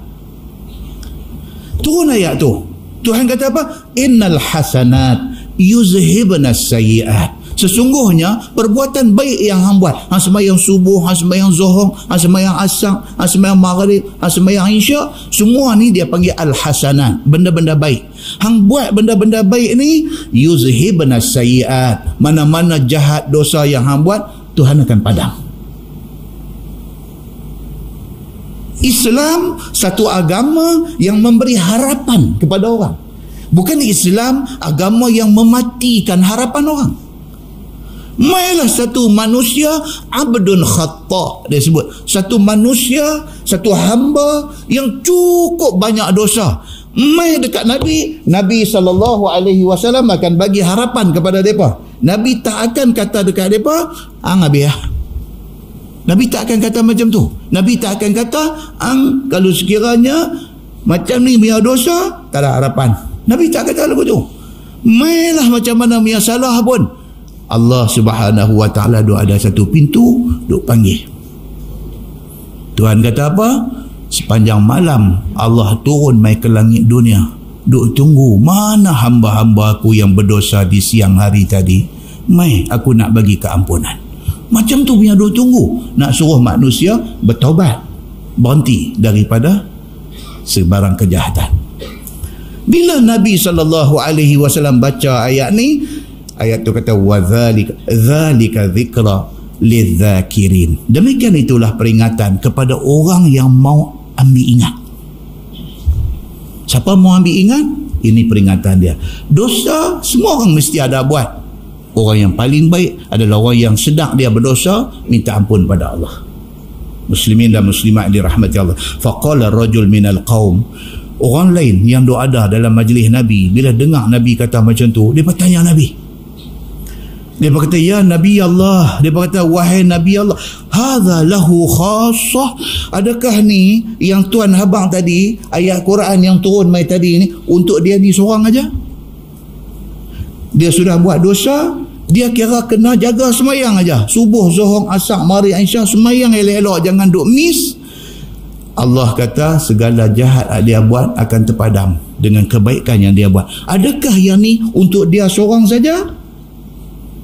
S1: Turun ayat tu. Tuhan kata apa? Innal hasanat yuzhibna sayyi'at. Sesungguhnya perbuatan baik yang hang buat, hang sembahyang subuh, hang sembahyang zuhur, hang sembahyang asar, hang sembahyang maghrib, hang sembahyang isyak, semua ni dia panggil al-hasanat, benda-benda baik. Hang buat benda-benda baik ni, yuzhibna sayyi'at. Mana-mana jahat dosa yang hang buat, Tuhan akan padam. Islam satu agama yang memberi harapan kepada orang. Bukan Islam agama yang mematikan harapan orang. Mailah satu manusia abdun khata', dia sebut. Satu manusia, satu hamba yang cukup banyak dosa. Mai dekat Nabi SAW akan bagi harapan kepada mereka. Nabi tak akan kata dekat mereka, Nabi Nabi tak akan kata macam tu. Nabi tak akan kata, kalau sekiranya macam ni punya dosa, tak ada harapan. Nabi tak kata lagu tu. Mailah macam mana punya salah pun, Allah Subhanahu wa ta'ala duk ada satu pintu, duk panggil. Tuhan kata apa? Sepanjang malam Allah turun mai ke langit dunia, duk tunggu mana hamba-hamba aku yang berdosa di siang hari tadi. Mai aku nak bagi keampunan. Macam tu punya duk tunggu, nak suruh manusia bertaubat, berhenti daripada sebarang kejahatan. Bila Nabi SAW baca ayat ni, ayat tu kata wadzalika dzikra lidzakirin. Demikian itulah peringatan kepada orang yang mau ambil ingat. Siapa mau ambil ingat? Ini peringatan dia. Dosa semua orang mesti ada buat. Orang yang paling baik adalah orang yang sedang dia berdosa, minta ampun pada Allah. Muslimin dan muslimat dirahmati Allah. Faqala rajul minal qaum, orang lain yang ada dalam majlis Nabi, bila dengar Nabi kata macam tu, dia bertanya Nabi. Dia berkata, ya Nabi Allah. Dia berkata, wahai Nabi Allah, hadza lahu khassah. Adakah ni yang Tuan habang tadi, ayat Quran yang turun mai tadi ni, untuk dia ni seorang aja? Dia sudah buat dosa, dia kira kena jaga semayang aja. Subuh, zuhur, asar, maghrib, isyak, semayang elok-elok, jangan duk miss. Allah kata segala jahat dia buat akan terpadam dengan kebaikan yang dia buat. Adakah yang ni untuk dia seorang saja?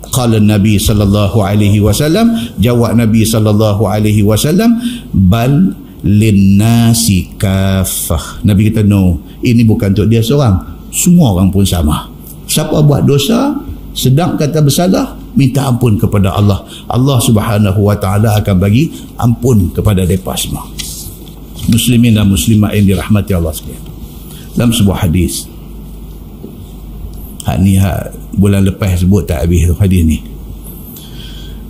S1: Qala Nabi sallallahu alaihi wasallam, jawab Nabi sallallahu alaihi wasallam, bal linnasi kaffah. Nabi kata no, ini bukan untuk dia seorang, semua orang pun sama. Siapa buat dosa, sedang kata bersalah, minta ampun kepada Allah, Allah Subhanahu wa ta'ala akan bagi ampun kepada mereka semua. Muslimin dan muslimat yang dirahmati Allah sekalian, dalam sebuah hadis, bulan lepas sebut tak habis tu hadis ni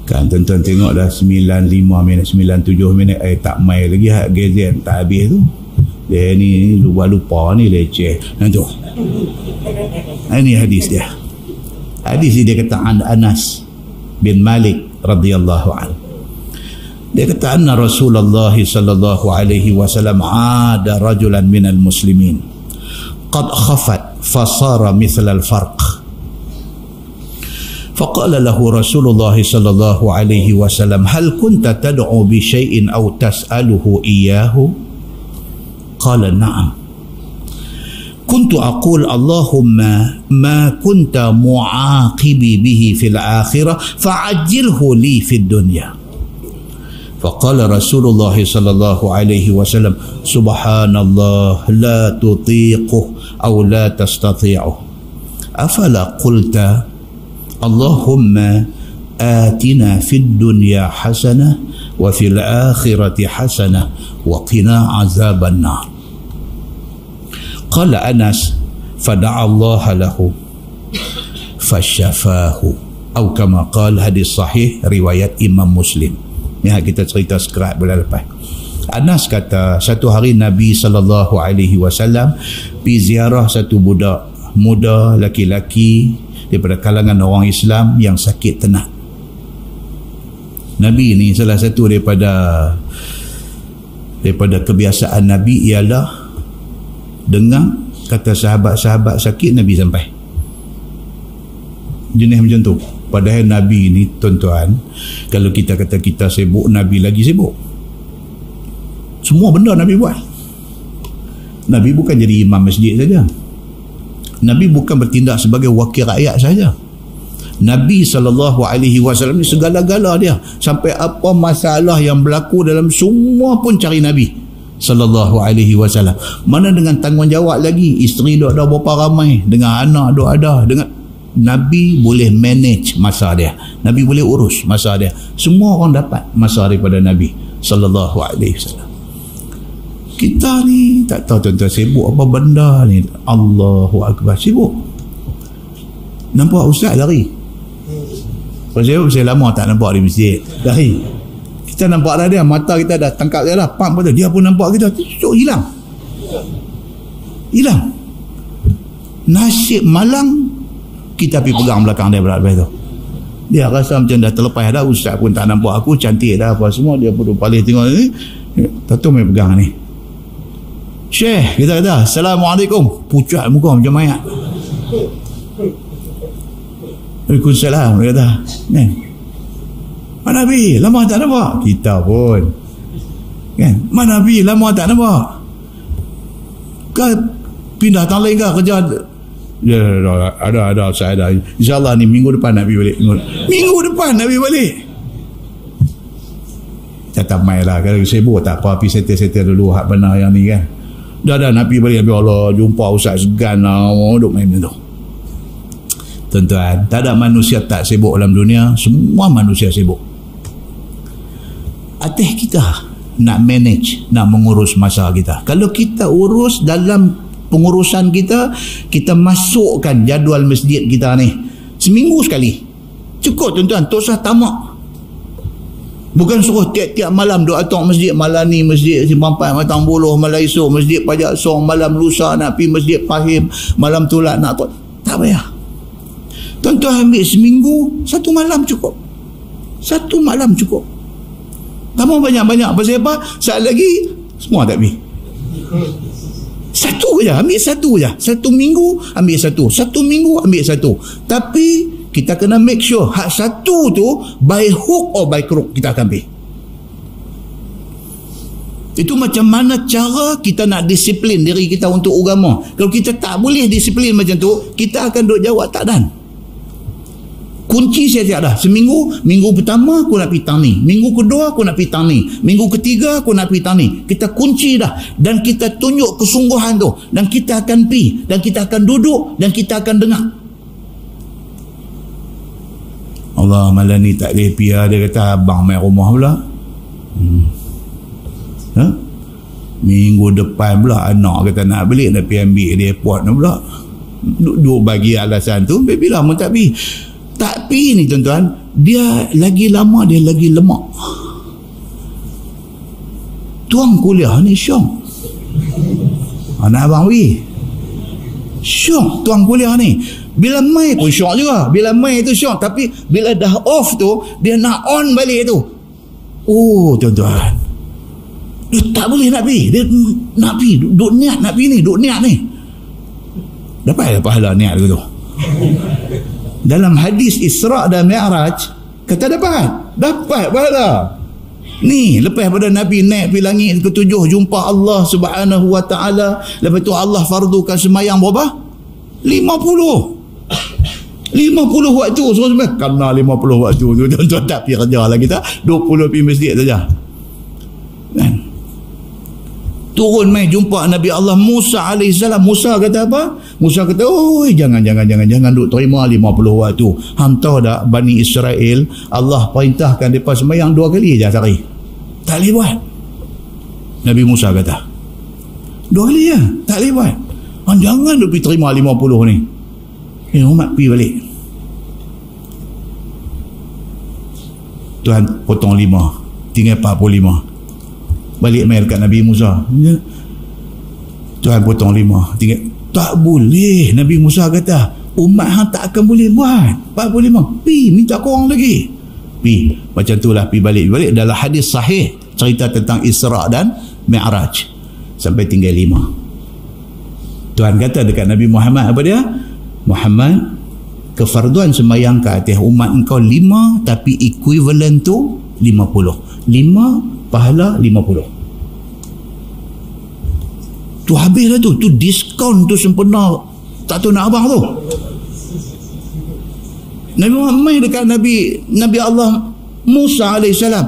S1: kan, tuan-tuan tengok dah 95 minit 97 minit tak mai lagi gazet tak habis tu. Dia ni lupa ni leceh tu. Ini hadis dia. Hadis dia kata Anas bin Malik radhiyallahu anhu. Dia kata anna Rasulullah sallallahu alaihi wasallam ada rajulan minal muslimin qad khafat fasara mithla al-farq. فقال له رسول الله صلى الله عليه وسلم هل كنت تدعو بشيء أو تسأله إياه؟ قال نعم كنت أقول اللهم ما كنت معاقبي به في الآخرة فعجله لي في الدنيا. فقال رسول الله صلى الله عليه وسلم سبحان الله لا تطيقه أو لا تستطيعه أفلا قلت اللهم آتنا في الدنيا حسنة وفي الآخرة حسنة وقنا عذاب النار. قال أنس فدعا الله له فشفاه أو كما قال hadis sahih riwayat Imam Muslim. Ni kita cerita sekerat bulan lepas. Anas kata satu hari Nabi SAW pergi ziarah satu budak muda laki-laki daripada kalangan orang Islam yang sakit tenat. Nabi ni salah satu daripada kebiasaan Nabi ialah dengar kata sahabat-sahabat sakit, Nabi sampai. Jenis macam tu. Padahal Nabi ni tuan-tuan, kalau kita kata kita sibuk, Nabi lagi sibuk. Semua benda Nabi buat. Nabi bukan jadi imam masjid saja. Nabi bukan bertindak sebagai wakil rakyat saja. Nabi SAW ni segala-gala dia. Sampai apa masalah yang berlaku dalam semua pun cari Nabi SAW. Mana dengan tanggungjawab lagi, isteri duk ada berapa ramai, dengan anak duk ada, dengan Nabi boleh manage masa dia. Nabi boleh urus masa dia. Semua orang dapat masa daripada Nabi SAW. Kita ni tak tahu tuan-tuan sibuk apa benda ni. Allahu Akbar, sibuk. Nampak ustaz lari. Saya lama tak nampak di masjid. Lari. Kita nampak dah dia, mata kita dah tangkap dia lah, pump pada dia pun nampak kita. Cuk, hilang. Nasib malang kita pergi pegang belakang dia berat-berat tu. Dia rasa macam dah terlepas dah, ustaz pun tak nampak aku, cantik dah apa semua, dia pun paling tengok ni. Tahu main pegang ni. Syekh, kita kata Assalamualaikum, pucat muka macam mayat. Waalaikumsalam. Dia kata, mana Nabi? Lama tak nampak. Kita pun. Kan? Mana Nabi? Lama tak nampak. Kau pindah tang lain ke kerja? Ya, ada saya ada. InsyaAllah ni minggu depan Nabi balik. Minggu depan Nabi balik. Tetap main lah. Kalau sibuk tak apa. Pergi settle dulu hak benar yang ni kan. Dah Nabi balik. Nabi Allah jumpa Ustaz segan lah. Duk main tu. Tuan-tuan, tak ada manusia tak sibuk dalam dunia. Semua manusia sibuk. Atas kita nak manage, nak mengurus masa kita. Kalau kita urus dalam pengurusan kita, kita masukkan jadual masjid kita ni seminggu sekali. Cukup tuan-tuan, tak usah tamak. Bukan suruh tiap-tiap malam doa tok masjid, malam ni masjid Simpang 4 Matang Buluh, malam esok masjid Pajak Song, malam lusa nak pergi masjid Pahim, malam tulat nak tak payah. Tuan-tuan ambil seminggu, satu malam cukup. Satu malam cukup. Tak mau banyak-banyak. Pasal apa? Saat lagi semua tak pergi. Satu je, ambil satu je. Satu minggu ambil satu. Satu minggu ambil satu. Tapi kita kena make sure hak satu tu by hook or by crook kita akan ambil. Itu macam mana cara kita nak disiplin diri kita untuk agama. Kalau kita tak boleh disiplin macam tu, kita akan duk jawab tak dan. Kunci saya tiada. Seminggu, minggu pertama aku nak pergi tang ni. Minggu kedua aku nak pergi tang ni. Minggu ketiga aku nak pergi tang ni. Kita kunci dah. Dan kita tunjuk kesungguhan tu. Dan kita akan pergi. Dan kita akan duduk. Dan kita akan dengar. Allah malam ni tak boleh pergi. Dia kata abang main rumah pula. Minggu depan pula anak kata nak balik. Nak pergi ambil di airport ni pula. Duk bagi alasan tu. Bila pun tak pergi. Tapi ni tuan-tuan, dia lagi lama dia lagi lemak. Tuang kuliah ni syok. Anak abang pergi. Syok tuang kuliah ni. Bila mai pun syok juga. Bila mai tu syok. Tapi bila dah off tu, dia nak on balik tu. Oh tuan-tuan. Dia tak boleh nak pergi. Dia nak pergi. Duk niat nak pergi ni. Duk niat ni. Dapat pahala niat tu. Dalam hadis Isra' dan Mi'raj kata dapat pahala. Ni lepas pada Nabi naik pergi langit ke-7 jumpa Allah Subhanahu wa taala, lepas tu Allah fardukan sembahyang berapa? 50 waktu. So kena 50 waktu tu tuan-tuan tak pergi kerja lah kita, 20 pergi masjid saja. Kan? Turun mai jumpa Nabi Allah Musa alaihissalam. Musa kata apa? Musa kata, "Oh, jangan duk terima 50 waktu. Hang tahu tak Bani Israel Allah perintahkan depa sembahyang 2 kali je sehari. Tak boleh buat." Nabi Musa kata, 2 kali je, tak boleh buat. Hang jangan duk pergi terima 50 ni. Umat pergi balik. Tuhan potong 5, tinggal 45. Balik main dekat Nabi Musa. Tuhan potong 5. Tinggal. Tak boleh. Nabi Musa kata, umat hang tak akan boleh buat. 45. Pi, minta korang lagi. Pi. Macam itulah pi balik. Dalam hadis sahih cerita tentang Isra' dan Mi'raj. Sampai tinggal 5. Tuhan kata dekat Nabi Muhammad apa dia? Muhammad, kefarduan sembahyang ke atas umat engkau 5, tapi equivalent tu 50. 5 pahala 50. Tu habis lah tu. Tu diskaun tu sempena. Tak tahu nak abang tu. Nabi Muhammad dekat Nabi Allah Musa alaihissalam.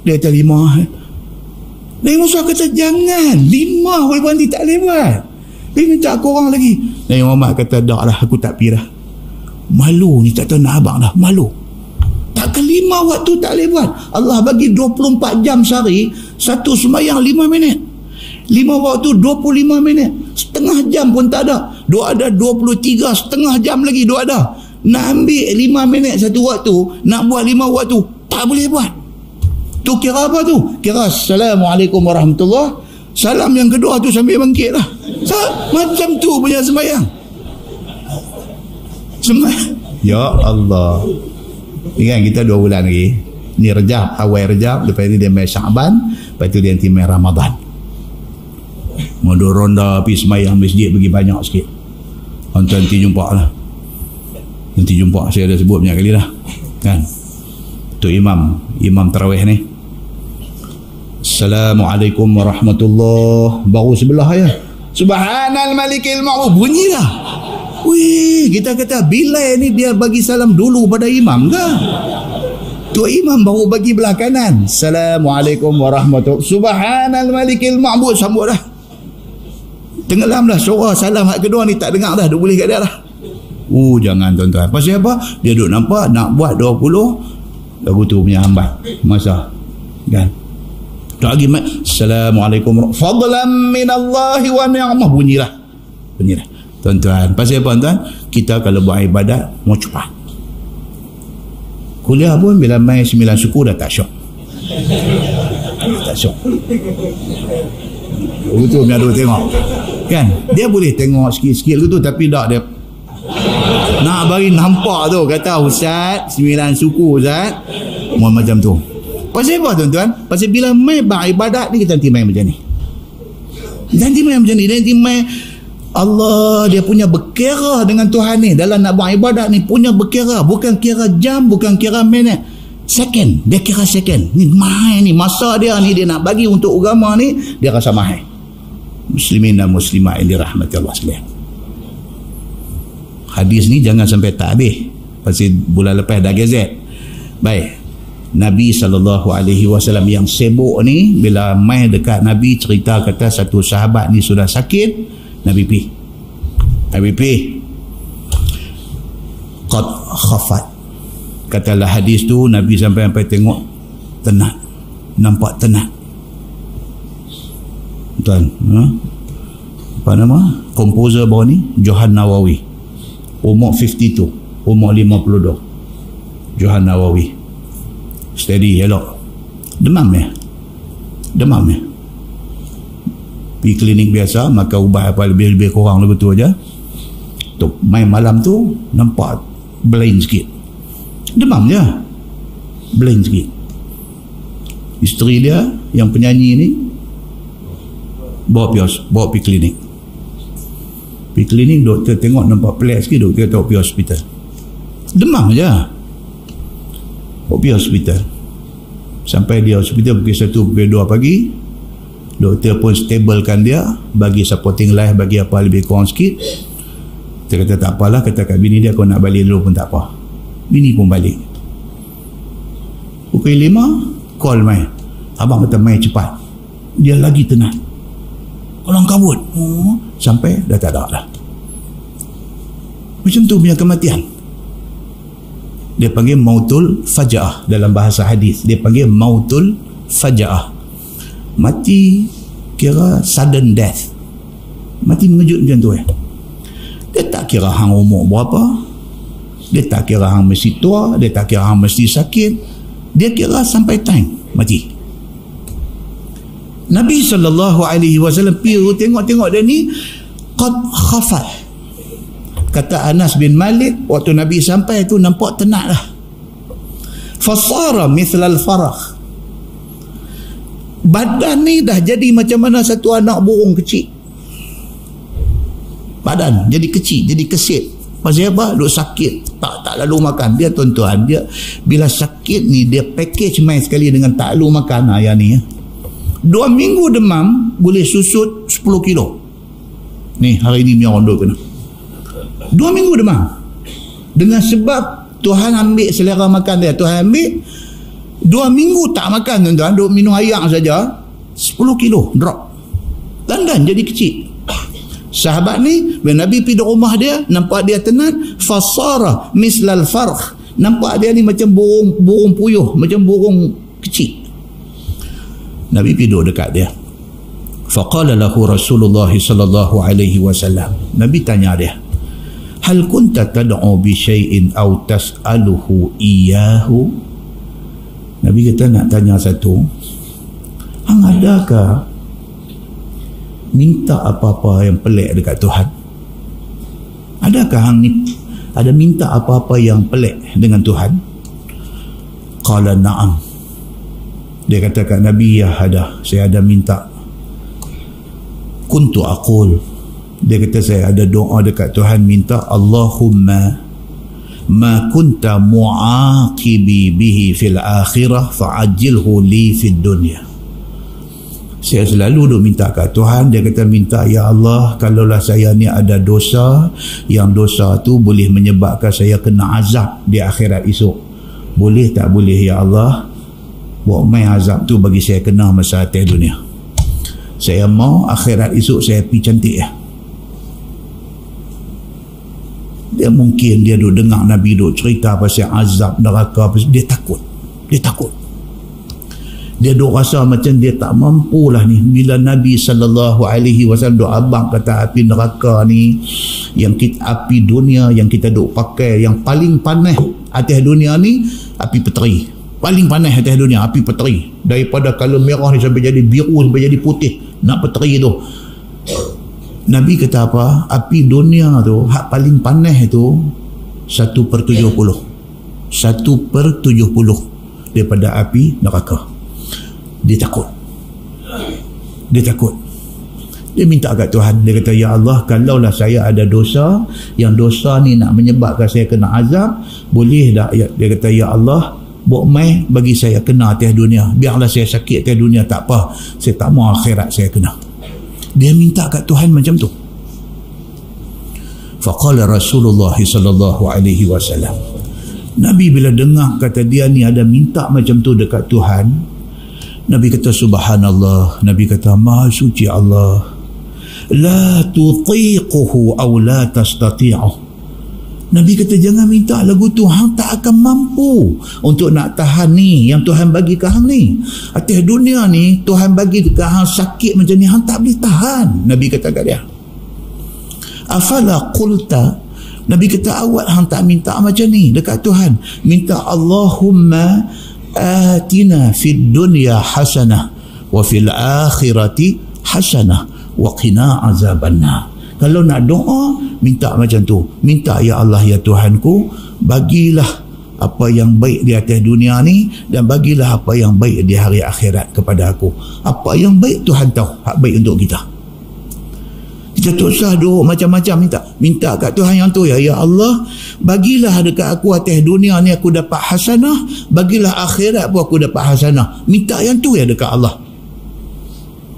S1: Dia kata 5. Nabi Musa kata jangan. 5 boleh berhenti, tak boleh buat. Dia minta korang lagi. Nabi Muhammad kata dah lah, aku tak pergi dah. Malu ni, tak tahu nak abang dah. Malu. Tak ke 5 waktu tak boleh buat. Allah bagi 24 jam sehari, satu sembahyang 5 minit. 5 waktu 25 minit. Setengah jam pun tak ada. Dua ada 23, setengah jam lagi dua ada. Nak ambil 5 minit satu waktu, nak buat 5 waktu, tak boleh buat. Tu kira apa tu? Kira Assalamualaikum warahmatullahi. Salam yang kedua tu sambil bangkit lah. Macam tu punya sembahyang. Ya Allah. Ni kan kita 2 bulan lagi. Ni Rejab, awal Rejab, lepas ni dia main Sya'ban, lepas tu dia nanti main Ramadan. Modul ronda pergi sembahyang masjid bagi banyak sikit. Nanti jumpa lah. Nanti jumpa, saya ada sebut banyak kali dah kan. Tu imam tarawih ni, Assalamualaikum warahmatullahi, baru sebelah ya, Subhanal Malikil Ma'ruf, bunyi dah. Wih, kita kata Bilal ni dia bagi salam dulu pada imam ke? Tu imam baru bagi belah kanan, Assalamualaikum warahmatullahi, Subhanal Malikil Ma'ruf, sambut dah. Tenggelam dah suara salam hak kedua ni, tak dengar dah, duk boleh kat dia dah. Jangan tuan-tuan. Pasal apa? Dia duk nampak nak buat 20, lagu tu punya hambat masa kan. Tak lagi Assalamualaikum fadlan minallahi wa ni'mah, bunyilah tuan-tuan. Pasal apa tuan? Kita kalau buat ibadat mau cepat. Kuliah pun bila main 9 suku dah tak syok. Tak syok. Betul punya duk tengok kan. Dia boleh tengok sikit-sikit gitu, tapi tak dia nak bagi nampak tu, kata Ustaz 9 suku Ustaz macam tu. Pasal apa tuan-tuan? Pasal bila main beribadat ni, kita nanti main macam ni, nanti main Allah dia punya berkira dengan Tuhan ni dalam nak buat ibadat ni, punya berkira, bukan kira jam, bukan kira minit, second. Dia kira second ni, main ni masa dia ni, dia nak bagi untuk agama ni, dia rasa mahal. Muslimin dan muslimat yang dirahmati Allah sekalian, hadis ni jangan sampai tak habis, pasal bulan lepas dah gazet. Baik, Nabi SAW yang sibuk ni, bila mai dekat Nabi cerita kata satu sahabat ni sudah sakit, Nabi pi qad khafat, katalah hadis tu, Nabi sampai tengok tenat, nampak tenat tuan. Apa nama komposer bawah ni? Johan Nawawi, umur 52, umur 52, Johan Nawawi. Steady elok, demam ya, pergi klinik biasa, makan ubat apa lebih kurang lebih tu aja. Tu main malam tu nampak blind sikit, demam je, blind sikit. Isteri dia yang penyanyi ni bawa pergi klinik. Pergi klinik, doktor tengok nampak pelik sikit, doktor tahu pergi hospital. Demam je, pergi hospital. Sampai dia hospital pukul 1, pukul 2 pagi, doktor pun stablekan dia, bagi supporting life, bagi apa lebih kurang sikit. Dia kata tak apalah, kata kat bini dia, kau nak balik dulu pun tak apa. Bini pun balik. Pukul 5 call mai, abang kata mai cepat, dia lagi tenang, orang kabut. Sampai dah tak ada dah. Macam tu punya kematian. Dia panggil mautul faja'ah dalam bahasa hadis. Dia panggil mautul faja'ah. Mati kira sudden death. Mati mengejut macam tu. Dia tak kira hang umur berapa. Dia tak kira hang mesti tua. Dia tak kira hang mesti sakit. Dia kira sampai time mati. Nabi SAW pergi tengok dia ni qad khafat. Kata Anas bin Malik, waktu Nabi sampai tu nampak tenat dah. Fasara mithlal farah. Badan ni dah jadi macam mana satu anak burung kecil. Badan jadi kecil, jadi kesit. Pasal apa? Duk sakit, tak lalu makan. Dia tuan-tuan, dia bila sakit ni, dia package main sekali dengan tak lalu makan ayah ni. 2 minggu demam, boleh susut 10 kilo. Ni hari ni punya orang kena 2 minggu demam. Dengan sebab Tuhan ambil selera makan dia, Tuhan ambil 2 minggu tak makan tuan-tuan, duk minum air saja, 10 kilo drop. Dandan jadi kecil. Sahabat ni bila Nabi pergi rumah dia, nampak dia tenat, fasara mislal farh, nampak dia ni macam burung puyuh, macam burung kecil. Nabi pergi duduk dekat dia. Faqala lahu Rasulullah sallallahu alaihi wasallam. Nabi tanya dia, hal kunta tad'u bi syai'in aw tas'aluhu iyyahu? Nabi kata nak tanya satu, hang adakah minta apa-apa yang pelik dekat Tuhan? Adakah hang ni ada minta apa-apa yang pelik dengan Tuhan? Qala na'am. Dia kata kat Nabi, ya ada, saya ada minta. Kuntu aqul, dia kata saya ada doa dekat Tuhan, minta Allahumma ma kunta mu'aqibi bihi fil akhirah fa'ajilhu li fid dunya. Saya selalu duk minta kat Tuhan. Dia kata, minta, ya Allah, kalaulah saya ni ada dosa, yang dosa tu boleh menyebabkan saya kena azab di akhirat esok, boleh tak boleh ya Allah, buat main azab tu bagi saya kena masa atas dunia. Saya mau akhirat esok saya pergi cantik ya. Dia mungkin dia duk dengar Nabi duk cerita pasal azab neraka, dia takut. Dia duk rasa macam dia tak mampu lah ni. Bila Nabi SAW duk abang kata api neraka ni, yang kita, api dunia yang kita duk pakai, yang paling panas atas dunia ni api peteri. Paling panas atas dunia api peteri. Daripada kalau merah ni sampai jadi biru, sampai jadi putih, nak peteri tu. Nabi kata apa? Api dunia tu, hak paling panas tu 1/70. 1/70 daripada api neraka. Dia takut. Dia minta kat Tuhan. Dia kata, ya Allah, kalaulah saya ada dosa, yang dosa ni nak menyebabkan saya kena azab, boleh tak? Dia kata, ya Allah, buat mai bagi saya kena atas dunia. Biarlah saya sakit atas dunia, tak apa. Saya tak mau akhirat saya kena. Dia minta kat Tuhan macam tu. Faqala Rasulullah sallallahu alaihi wasallam. Nabi bila dengar kata dia ni ada minta macam tu dekat Tuhan, Nabi kata, subhanallah. Nabi kata, maha suci Allah, la tutiquhu aw la tastati'u. Nabi kata, jangan minta lagu tu, hang tak akan mampu untuk nak tahan ni yang Tuhan bagi ke hang ni. Atas dunia ni Tuhan bagi ke hang sakit macam ni, hang tak boleh tahan. Nabi kata kat dia, afala qulta, Nabi kata, awak hang tak minta macam ni dekat Tuhan, minta Allahumma atina fid dunya hasanah wa fil akhirati hasanah wa qina azabannar. Kalau nak doa, minta macam tu. Minta, ya Allah, ya Tuhanku, bagilah apa yang baik di atas dunia ni, dan bagilah apa yang baik di hari akhirat kepada aku. Apa yang baik Tuhan tahu, hak baik untuk kita. Kita tak usah duk macam-macam minta kat Tuhan yang tu, ya Allah, bagilah dekat aku atas dunia ni aku dapat hasanah, bagilah akhirat pun aku dapat hasanah. Minta yang tu ya dekat Allah.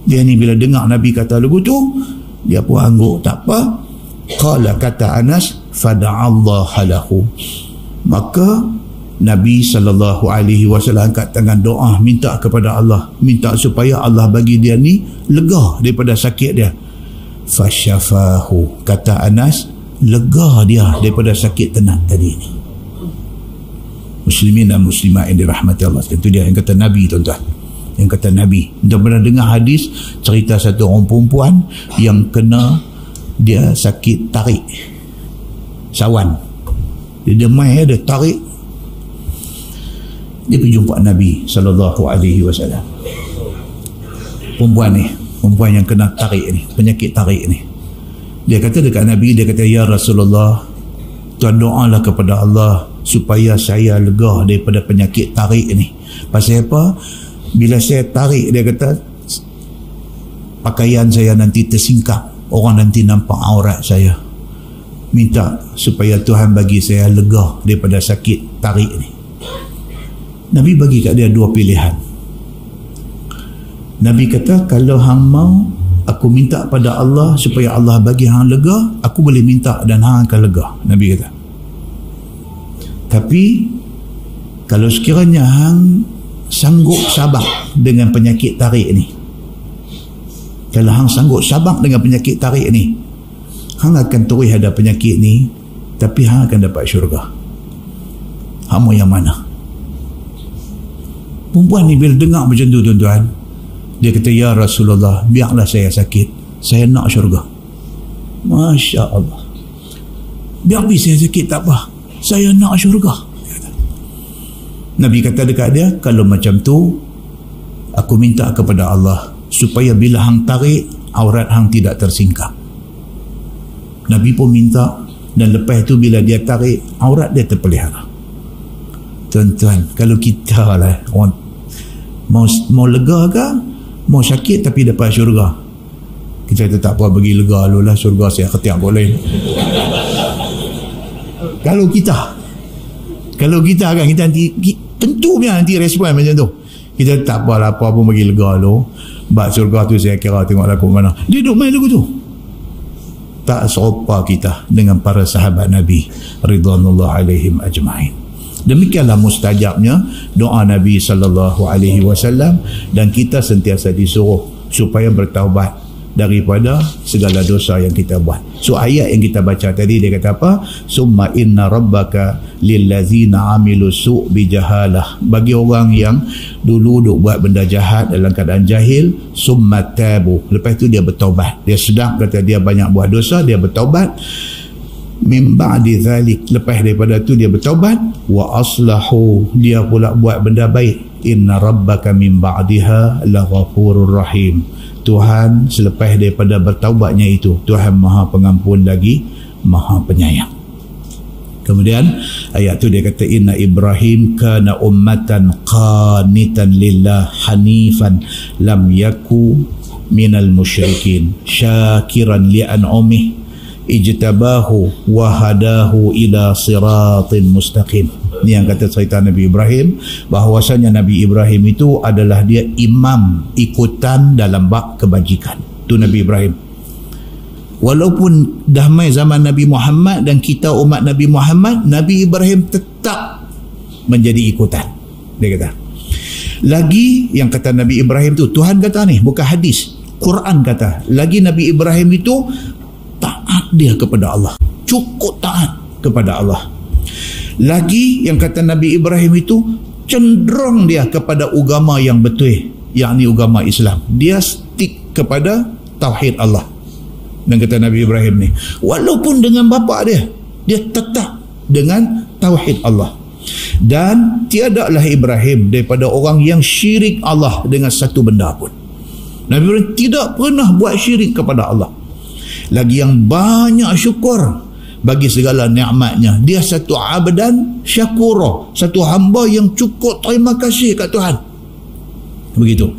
S1: Dia ni bila dengar Nabi kata lagu tu, dia pun angguk, tak apa. Qala, kata Anas, fada'allahu lahu. Maka Nabi SAW angkat tangan doa, minta kepada Allah, minta supaya Allah bagi dia ni lega daripada sakit dia. Fasyafahu, kata Anas, lega dia daripada sakit tenat tadi ni. Muslimin dan muslimat yang dirahmati Allah, itu dia yang kata Nabi, tuan-tuan. Yang kata Nabi, kita pernah dengar hadis cerita satu orang perempuan yang kena, dia sakit tarik sawan, dia main, dia tarik, dia pergi jumpa Nabi SAW. Perempuan yang kena tarik ni, penyakit tarik ni, dia kata dekat Nabi, dia kata, ya Rasulullah, tuan doalah kepada Allah supaya saya lega daripada penyakit tarik ni. Pasal apa? Bila saya tarik, dia kata, pakaian saya nanti tersingkap, orang nanti nampak aurat saya. Minta supaya Tuhan bagi saya lega daripada sakit tarik ni. Nabi bagi kat dia dua pilihan. Nabi kata, kalau hang mau, aku minta pada Allah supaya Allah bagi hang lega, aku boleh minta dan hang akan lega. Nabi kata. Tapi kalau sekiranya hang sanggup sabar dengan penyakit tarik ni, kalau hang sanggup sabar dengan penyakit tarik ni, hang akan terus ada penyakit ni, tapi hang akan dapat syurga. Hang mau yang mana? Perempuan ni bila dengar macam tu, tuan-tuan, dia kata, ya Rasulullah, biarlah saya sakit, saya nak syurga. Masya Allah, biar saya sakit tak apa, saya nak syurga. Nabi kata dekat dia, kalau macam tu, aku minta kepada Allah supaya bila hang tarik, aurat hang tidak tersingkap. Nabi pun minta, dan lepas tu bila dia tarik, aurat dia terpelihara. Tuan-tuan, kalau kita lah orang mau lega ke, mau sakit tapi dapat syurga, kita kata tak apa, bagi lega dulu lah, syurga saya ketiak boleh. Kalau kita Kalau kita kan, kita nanti tentu nanti respon macam tu. Kita tak apalah, apa pun bagi lega lu. Bak surga tu saya kira tengok lagu mana. Dia duduk main lagu tu. Tak serupa kita dengan para sahabat Nabi ridwanullah alaihim ajma'in. Demikianlah mustajabnya doa Nabi SAW, dan kita sentiasa disuruh supaya bertaubat daripada segala dosa yang kita buat. So ayat yang kita baca tadi, dia kata apa? Summa inna rabbaka lillazina amilu su' bijahalah. Bagi orang yang dulu duk buat benda jahat dalam keadaan jahil, summa tabu, lepas tu dia bertaubat. Dia sedang kata dia banyak buat dosa, dia bertaubat. Min ba'di zalik, lepas daripada tu dia bertaubat. Wa aslahu, dia pula buat benda baik. Inna rabbaka min ba'diha laghafurur rahim. Tuhan selepas daripada bertaubatnya itu, Tuhan Maha Pengampun lagi Maha Penyayang. Kemudian ayat tu dia kata inna Ibrahim kana ummatan qanitan lillah hanifan lam yaku minal musyrikin syakiran li an'umih ijtabahu wa hadahu ila siratin mustaqim. Ini yang kata cerita Nabi Ibrahim, bahawasanya Nabi Ibrahim itu adalah dia imam ikutan dalam bab kebajikan. Itu Nabi Ibrahim. Walaupun dah mai zaman Nabi Muhammad dan kita umat Nabi Muhammad, Nabi Ibrahim tetap menjadi ikutan. Dia kata. Lagi yang kata Nabi Ibrahim tu, Tuhan kata ni, bukan hadis, Quran kata, lagi Nabi Ibrahim itu taat dia kepada Allah, cukup taat kepada Allah. Lagi yang kata Nabi Ibrahim itu cenderung dia kepada agama yang betul, yakni agama Islam. Dia stick kepada tauhid Allah. Dan kata Nabi Ibrahim ni, walaupun dengan bapa dia, dia tetap dengan tauhid Allah. Dan tiadalah Ibrahim daripada orang yang syirik Allah dengan satu benda pun. Nabi Ibrahim tidak pernah buat syirik kepada Allah. Lagi yang banyak syukur bagi segala nikmatnya. Dia satu abdan syakura, satu hamba yang cukup terima kasih kat Tuhan. Begitu.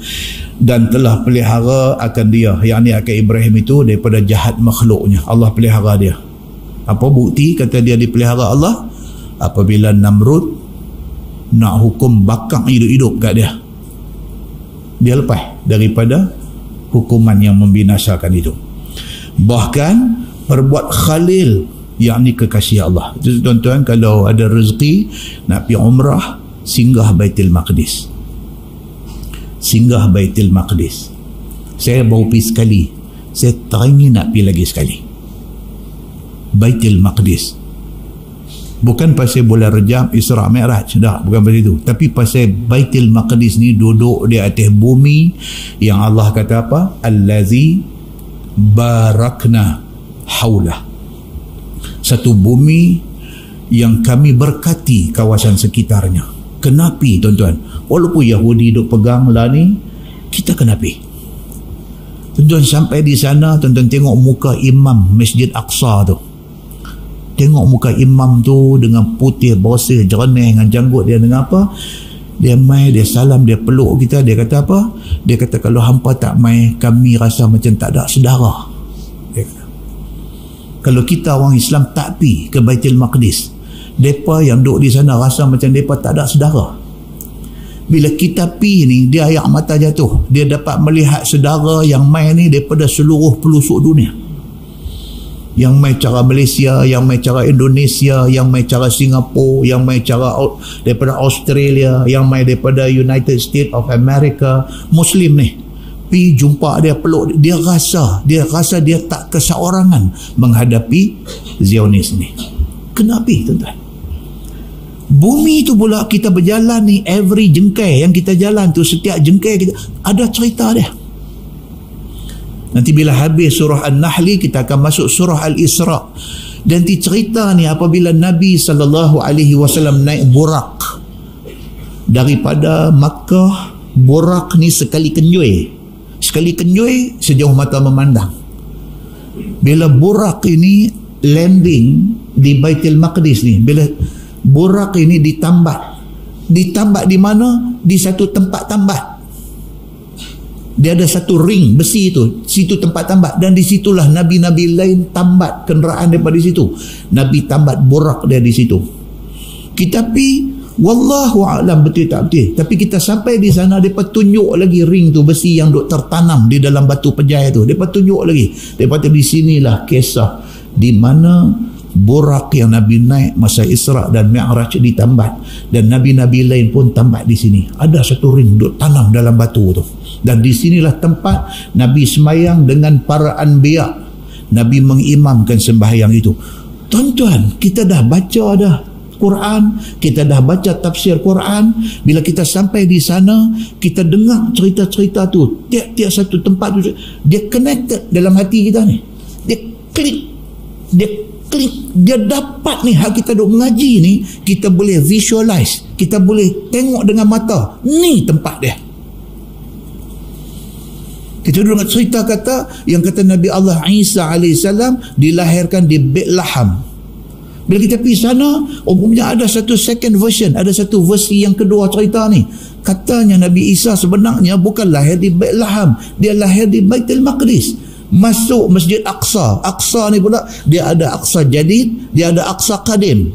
S1: Dan telah pelihara akan dia, yakni akan Ibrahim itu, daripada jahat makhluknya. Allah pelihara dia. Apa bukti kata dia dipelihara Allah? Apabila Namrud nak hukum bakar hidup-hidup kat dia, dia lepas daripada hukuman yang membinasakan itu. Bahkan perbuat khalil, yakni kekasih Allah. Jadi tuan-tuan, kalau ada rezeki nak pergi umrah, singgah Baitul Maqdis. Singgah Baitul Maqdis. Saya baru pergi sekali, saya teringin nak pergi lagi sekali. Baitul Maqdis. Bukan pasal bulan Rejab, Isra Mi'raj, dah, bukan pasal itu. Tapi pasal Baitul Maqdis ni duduk di atas bumi yang Allah kata apa? Allazi barakna haulah. Satu bumi yang kami berkati kawasan sekitarnya. Kenapa tuan-tuan? Walaupun Yahudi duk pegang lah ni, kita kenapa? Tuan-tuan sampai di sana, tuan-tuan tengok muka imam Masjid Aqsa tu. Tengok muka imam tu dengan putih, bersih, jernih, dengan janggut dia dengan apa? Dia mai, dia salam, dia peluk kita, dia kata apa? Dia kata kalau hampa tak mai, kami rasa macam tak ada saudara. Dia kata. Kalau kita orang Islam tak pi ke Baitul Maqdis, mereka yang duduk di sana rasa macam mereka tak ada saudara. Bila kita pi ni, dia air mata jatuh. Dia dapat melihat saudara yang mai ni daripada seluruh pelosok dunia. Yang mai cara Malaysia, yang mai cara Indonesia, yang mai cara Singapura, yang mai cara daripada Australia, yang mai daripada United States of America. Muslim ni pi jumpa dia, peluk dia, rasa dia tak keseorangan menghadapi Zionis ni. Kenapa tuan-tuan? Bumi tu pula kita berjalan ni, every jengkai yang kita jalan tu, setiap jengkai kita ada cerita dia. Nanti bila habis surah An-Nahl, kita akan masuk surah Al-Isra. Dan cerita ni apabila Nabi SAW naik burak daripada Makkah. Burak ni sekali kenjui sejauh mata memandang. Bila burak ini landing di Baitul Maqdis ni, bila burak ini ditambat di mana? Di satu tempat tambat. Dia ada satu ring besi itu, situ tempat tambat, dan di situlah nabi-nabi lain tambat kenderaan daripada situ. Nabi tambat burak dia di situ. Kita pi wallahu a'lam betul tak betul. Tapi kita sampai di sana, mereka tunjuk lagi ring tu, besi yang duk tertanam di dalam batu pejai tu. Mereka tunjuk lagi. Mereka kata di sinilah kisah di mana Burak yang Nabi naik masa Isra dan Mi'raj ditambat, dan Nabi-Nabi lain pun tambat di sini. Ada satu ring duk tanam dalam batu tu. Dan di sinilah tempat Nabi semayang dengan para anbiya. Nabi mengimamkan sembahyang itu. Tuan-tuan, kita dah baca dah Quran, kita dah baca tafsir Quran. Bila kita sampai di sana, kita dengar cerita-cerita tu, tiap-tiap satu tempat tu, dia connected dalam hati kita ni. Dia klik, dia dapat ni, hak kita duk mengaji ni, kita boleh visualize, kita boleh tengok dengan mata, ni tempat dia. Kita dengar cerita kata, yang kata Nabi Allah Isa AS dilahirkan di Bethlehem. Bila kita pergi sana, umumnya ada satu second version, ada satu versi yang kedua cerita ni. Katanya Nabi Isa sebenarnya bukan lahir di Bethlehem, dia lahir di Baitul Maqdis. Masuk Masjid Aqsa. Aqsa ni pula, dia ada Aqsa Jadid, dia ada Aqsa Qadim.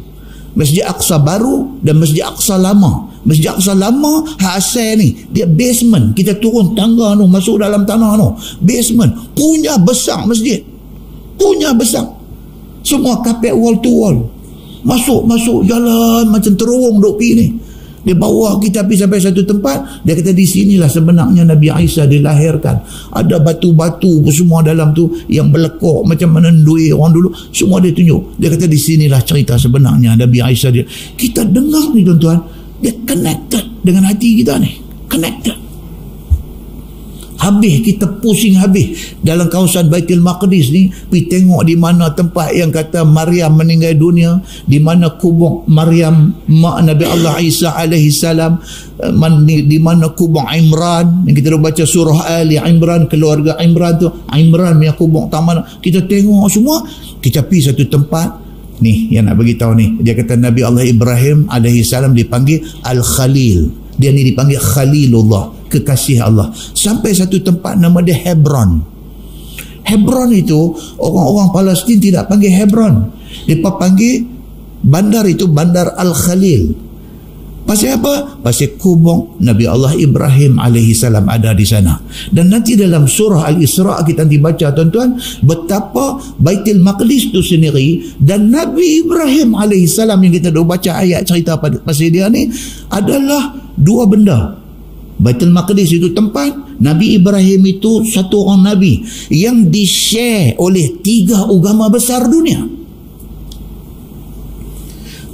S1: Masjid Aqsa baru dan Masjid Aqsa lama. Masjid Aqsa lama, asal ni, dia basement. Kita turun tangga tu, masuk dalam tanah tu. Basement. Punya besar masjid. Punya besar. Semua kapet wall to wall. Masuk jalan macam terowong duk pergi ni. Dia bawa kita pergi sampai satu tempat. Dia kata di sinilah sebenarnya Nabi Isa dilahirkan. Ada batu-batu semua dalam tu yang berlekuk macam menendui orang dulu. Semua dia tunjuk. Dia kata di sinilah cerita sebenarnya Nabi Isa dia. Kita dengar ni tuan-tuan, dia connected dengan hati kita ni. Connected. Habis kita pusing habis dalam kawasan Baitul Maqdis ni, pergi tengok di mana tempat yang kata Maryam meninggal dunia, di mana kubur Maryam mak Nabi Allah Isa alaihi salam, di mana kubur Imran yang kita dah baca surah Ali Imran, keluarga Imran tu, Imran punya kubur taman. Kita tengok semua, kita pergi satu tempat ni yang nak bagi tahu ni. Dia kata Nabi Allah Ibrahim alaihi salam dipanggil Al-Khalil. Dia ni dipanggil Khalilullah, kekasih Allah. Sampai satu tempat nama dia Hebron. Hebron itu orang-orang Palestin tidak panggil Hebron. Mereka panggil bandar itu Bandar Al-Khalil. Pasal apa? Pasal kubur Nabi Allah Ibrahim alaihi salam ada di sana. Dan nanti dalam surah Al-Isra kita nanti baca tuan-tuan, betapa Baitul Maqdis itu sendiri dan Nabi Ibrahim alaihi salam yang kita dah baca ayat cerita pasal dia ni adalah dua benda. Baitul Maqdis itu tempat, Nabi Ibrahim itu satu orang Nabi yang di-share oleh 3 agama besar dunia.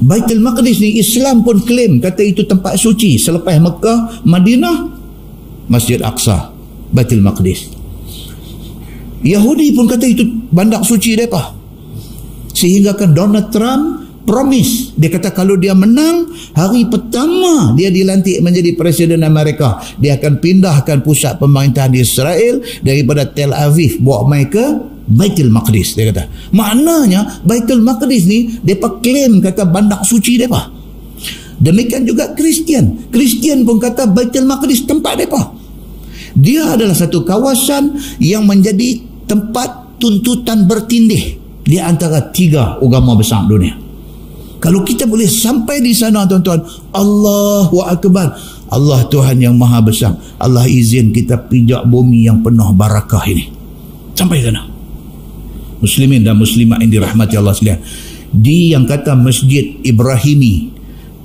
S1: Baitul Maqdis ni Islam pun klaim kata itu tempat suci selepas Mekah, Madinah, Masjid Aqsa, Baitul Maqdis. Yahudi pun kata itu bandar suci mereka. Sehingga kan Donald Trump promise, dia kata kalau dia menang, hari pertama dia dilantik menjadi Presiden Amerika, dia akan pindahkan pusat pemerintahan di Israel daripada Tel Aviv bawa mai ke Baitul Maqdis. Dia kata maknanya Baitul Maqdis ni mereka klaim kata bandar suci mereka. Demikian juga Kristian pun kata Baitul Maqdis tempat mereka. Dia adalah satu kawasan yang menjadi tempat tuntutan bertindih di antara 3 agama besar dunia. Kalau kita boleh sampai di sana tuan-tuan, Allahu Akbar, Allah Tuhan yang Maha Besar, Allah izin kita pijak bumi yang penuh barakah ini. Sampai sana. Muslimin dan muslimat yang dirahmati Allah sekalian, di yang kata Masjid Ibrahimi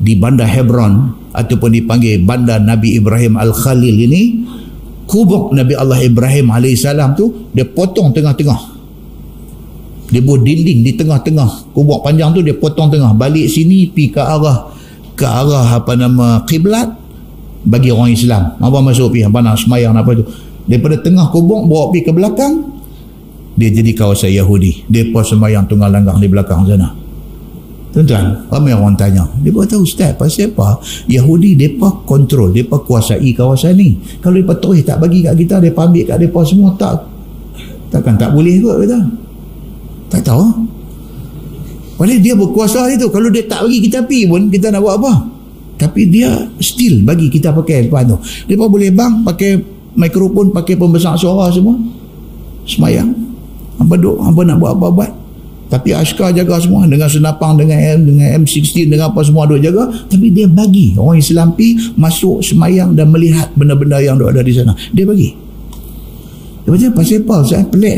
S1: di Bandar Hebron ataupun dipanggil Bandar Nabi Ibrahim Al-Khalil ini, kubur Nabi Allah Ibrahim AS tu dia potong tengah-tengah. Dia buat dinding di tengah-tengah kubur panjang tu, dia potong tengah, balik sini pi ke arah kiblat bagi orang Islam. Apa masuk pi apa nak semayang apa tu. Daripada tengah kubur bawa pi ke belakang, dia jadi kawasan Yahudi. Depa semayang tunggal langgang di belakang sana. Tuan-tuan, ramai orang tanya, depa tahu ustaz pasal apa Yahudi depa kontrol, depa kuasai kawasan ni. Kalau depa terus tak bagi kat kita, depa ambil kat depa semua, takkan tak boleh kot kata. Tak tahu. Padahal dia berkuasa itu. Kalau dia tak bagi kita pergi pun, kita nak buat apa? Tapi dia still bagi kita pakai depan tu. Dia pun boleh pakai mikrofon, pakai pembesar suara semua, semayang. Apa nak buat apa buat. Tapi askar jaga semua dengan senapang, dengan M16, dengan apa semua duk jaga. Tapi dia bagi orang Islam masuk semayang dan melihat benda-benda yang ada di sana. Dia bagi. Dia macam pasal apa? Saya pelik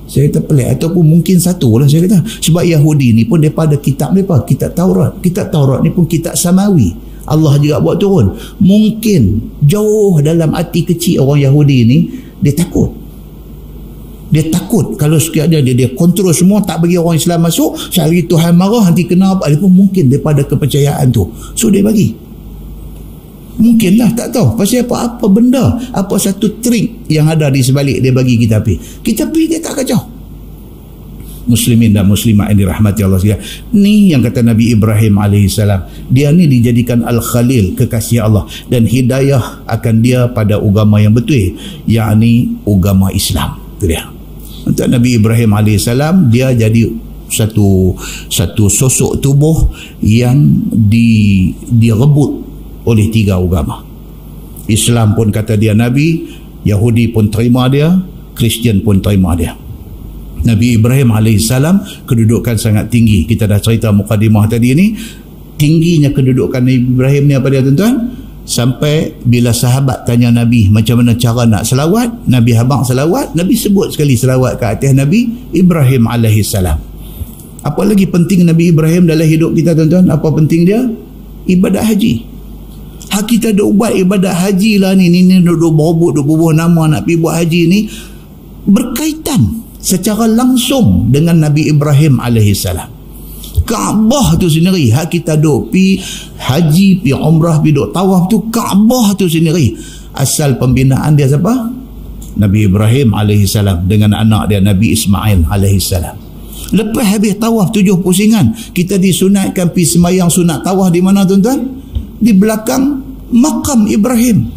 S1: Saya kata pelik. Ataupun mungkin satu lah saya kata. Sebab Yahudi ni pun daripada kitab mereka, kitab Taurat. Kitab Taurat ni pun kitab Samawi. Allah juga buat turun. Mungkin jauh dalam hati kecil orang Yahudi ni, dia takut. Dia takut kalau sekiranya dia kontrol semua, tak bagi orang Islam masuk, sekali Tuhan marah, nanti kena apa, dia pun mungkin daripada kepercayaan tu. So dia bagi. Mungkinlah, tak tahu. Pasal apa benda, apa satu trik yang ada di sebalik dia bagi kita pergi. Kita pergi, dia tak kacau. Muslimin dan muslimat yang dirahmati Allah sekalian. Ni yang kata Nabi Ibrahim AS. Dia ni dijadikan Al-Khalil, kekasih Allah. Dan hidayah akan dia pada agama yang betul, yakni agama Islam. Itu dia. Untuk Nabi Ibrahim AS, dia jadi satu sosok tubuh yang direbut oleh tiga agama. Islam pun kata dia Nabi, Yahudi pun terima dia, Kristian pun terima dia. Nabi Ibrahim AS kedudukan sangat tinggi. Kita dah cerita mukadimah tadi ni, tingginya kedudukan Nabi Ibrahim ni apa dia tuan-tuan? Sampai bila sahabat tanya Nabi macam mana cara nak selawat, Nabi habang selawat, Nabi sebut sekali selawat ke atas Nabi Ibrahim AS. Apa lagi penting Nabi Ibrahim dalam hidup kita tuan-tuan? Apa penting dia? Ibadat haji. Hak kita duk buat ibadat haji lah ni duk berebut, duk bubuh nama nak pergi buat haji ni, berkaitan secara langsung dengan Nabi Ibrahim AS. Kaabah tu sendiri, hak kita duk pi haji, pi umrah, pi duk tawaf tu, Kaabah tu sendiri asal pembinaan dia siapa? Nabi Ibrahim AS dengan anak dia Nabi Ismail AS. Lepas habis tawaf 7 pusingan, kita disunatkan pi semayang sunat tawaf di mana tuan-tuan? Di belakang makam Ibrahim,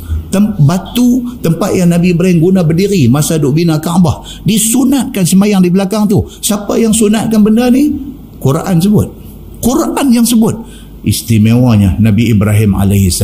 S1: batu tempat yang Nabi Ibrahim guna berdiri masa duk bina Kaabah. Disunatkan semayang di belakang tu. Siapa yang sunatkan benda ni? Quran sebut. Quran yang sebut. Istimewanya Nabi Ibrahim AS.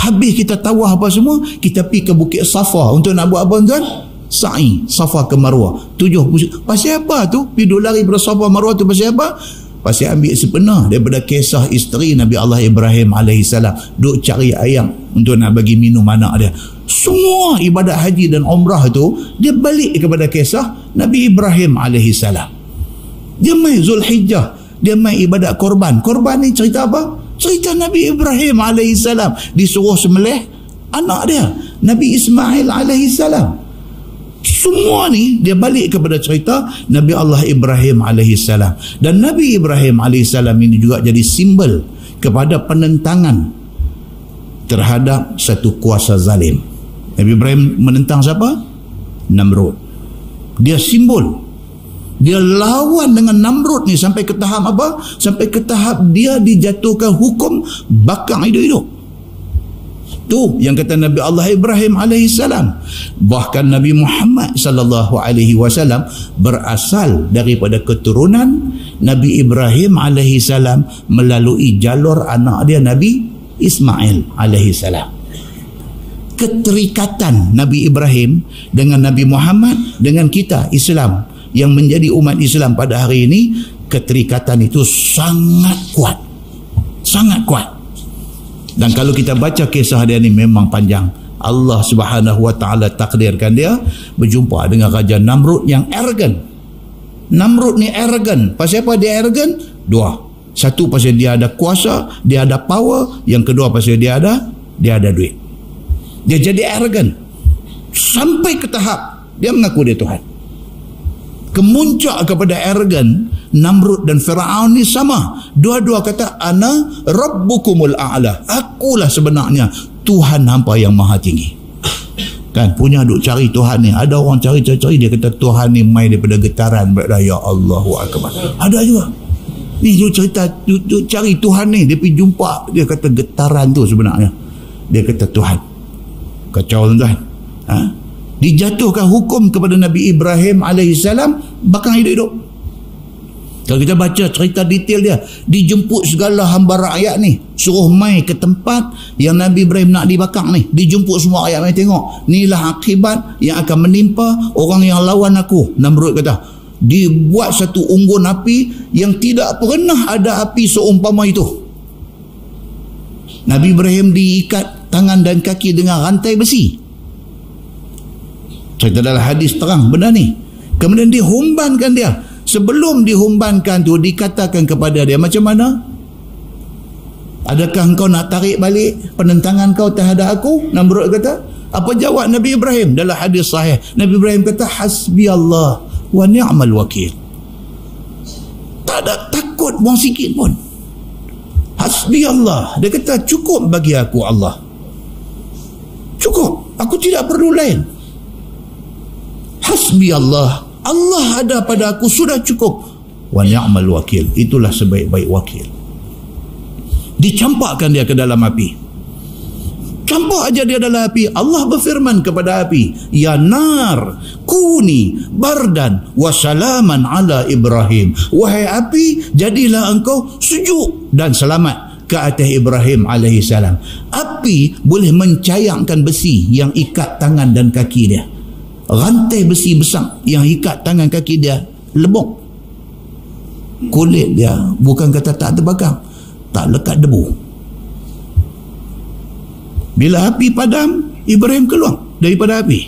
S1: Habis kita tawaf apa semua, kita pergi ke Bukit Safa untuk nak buat apa tuan? Sa'i Safa ke Marwah. 7 pasal apa tu? Pergi duk lari pada Safa Marwah tu pasal apa? Pasal ambil sepenuh daripada kisah isteri Nabi Allah Ibrahim AS duk cari ayam untuk nak bagi minum anak dia. Semua ibadat haji dan umrah tu dia balik kepada kisah Nabi Ibrahim AS. Dia mai Zulhijjah, dia mai ibadat korban. Korban ni cerita apa? Cerita Nabi Ibrahim AS disuruh sembelih anak dia Nabi Ismail AS. Semua ni dia balik kepada cerita Nabi Allah Ibrahim AS. Dan Nabi Ibrahim AS ini juga jadi simbol kepada penentangan terhadap satu kuasa zalim. Nabi Ibrahim menentang siapa? Namrud. Dia simbol. Dia lawan dengan Namrud ni sampai ke tahap apa? Sampai ke tahap dia dijatuhkan hukum bakar hidup-hidup. Tu yang kata Nabi Allah Ibrahim AS. Bahkan Nabi Muhammad SAW berasal daripada keturunan Nabi Ibrahim AS melalui jalur anak dia Nabi Ismail AS. Keterikatan Nabi Ibrahim dengan Nabi Muhammad, dengan kita Islam yang menjadi umat Islam pada hari ini, keterikatan itu sangat kuat. Sangat kuat. Dan kalau kita baca kisah dia ni memang panjang. Allah Subhanahu Wa Taala takdirkan dia berjumpa dengan Raja Namrud yang arrogant. Namrud ni arrogant. Pasal apa dia arrogant? Dua. Satu pasal dia ada kuasa, dia ada power. Yang kedua pasal dia ada duit. Dia jadi arrogant. Sampai ke tahap dia mengaku dia Tuhan. Kemuncak kepada arrogant Namrud dan Firaun ni sama. Dua-dua kata ana rabbukumul a'la. Akulah sebenarnya Tuhan hampa yang maha tinggi. Kan punya duk cari Tuhan ni. Ada orang cari dia kata Tuhan ni mai daripada getaran. Ya Allahu akbar. Ada juga. Ni duk cerita duk cari Tuhan ni, dia pergi jumpa, dia kata getaran tu sebenarnya. Dia kata Tuhan. Kacau tuan-tuan. Dijatuhkan hukum kepada Nabi Ibrahim AS bakar hidup-hidup. Kalau kita baca cerita detail dia, dijemput segala hamba rakyat ni, suruh mai ke tempat yang Nabi Ibrahim nak dibakar ni. Dijemput semua rakyat mai tengok. Inilah akibat yang akan menimpa orang yang lawan aku. Namrud kata, dibuat satu unggun api yang tidak pernah ada api seumpama itu. Nabi Ibrahim diikat tangan dan kaki dengan rantai besi. Cerita dalam hadis terang benda ni. Kemudian dihumbankan dia. Sebelum dihumbankan tu dikatakan kepada dia, macam mana? Adakah engkau nak tarik balik penentangan kau terhadap aku? Namrud kata. Apa jawab Nabi Ibrahim dalam hadis sahih? Nabi Ibrahim kata, hasbi Allah wa ni'mal wakil. Tak ada takut buang sikit pun. Hasbi Allah. Dia kata, cukup bagi aku Allah. Cukup. Aku tidak perlu lain. Hasbi Allah. Allah ada pada aku, sudah cukup. Wa ni'mal wakil. Itulah sebaik-baik wakil. Dicampakkan dia ke dalam api. Campak aja dia dalam api. Allah berfirman kepada api, ya nar kuni bardan wa salaman ala Ibrahim. Wahai api, jadilah engkau sejuk dan selamat ke atas Ibrahim alaihissalam. Api boleh mencayangkan besi yang ikat tangan dan kaki dia. Rantai besi besar yang ikat tangan kaki dia lebok. Kulit dia bukan kata tak terbakar, tak lekat debu. Bila api padam, Ibrahim keluar daripada api.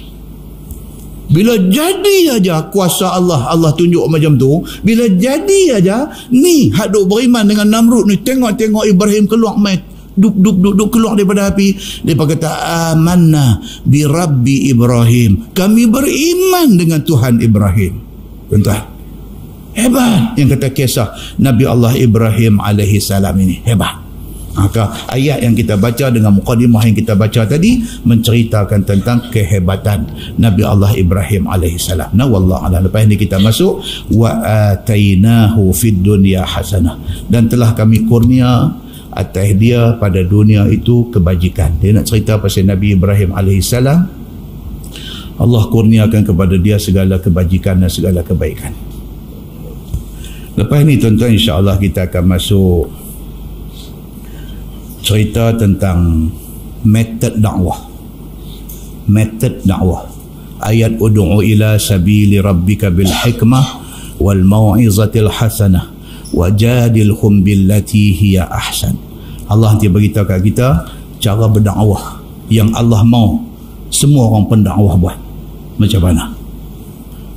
S1: Bila jadi aja kuasa Allah tunjuk macam tu, bila jadi aja ni hak duk beriman dengan Namrud ni, tengok Ibrahim keluar mai duk keluar daripada api. Dia kata, amanna bi rabbi Ibrahim. Kami beriman dengan Tuhan Ibrahim. Tuan-tuan, hebat yang kata kisah Nabi Allah Ibrahim alaihi salam ini, hebat. Maka ayat yang kita baca dengan mukadimah yang kita baca tadi menceritakan tentang kehebatan Nabi Allah Ibrahim alaihissalam. Nah, wallahu a'lam. Lepas ini kita masuk wa atainahu fid dunya hasanah, dan telah kami kurnia atas dia pada dunia itu kebajikan. Dia nak cerita pasal Nabi Ibrahim alaihissalam. Allah kurniakan kepada dia segala kebajikan dan segala kebaikan. Lepas ini tuan-tuan, insya-Allah kita akan masuk cerita tentang metod dakwah. Metod dakwah. Ayat ud'u ila sabili rabbika bil hikmah wal mau'izatil hasanah wajadilhum billati hiya ahsan. Allah dia beritahu kat kita cara berdakwah yang Allah mau semua orang pendakwah buat macam mana.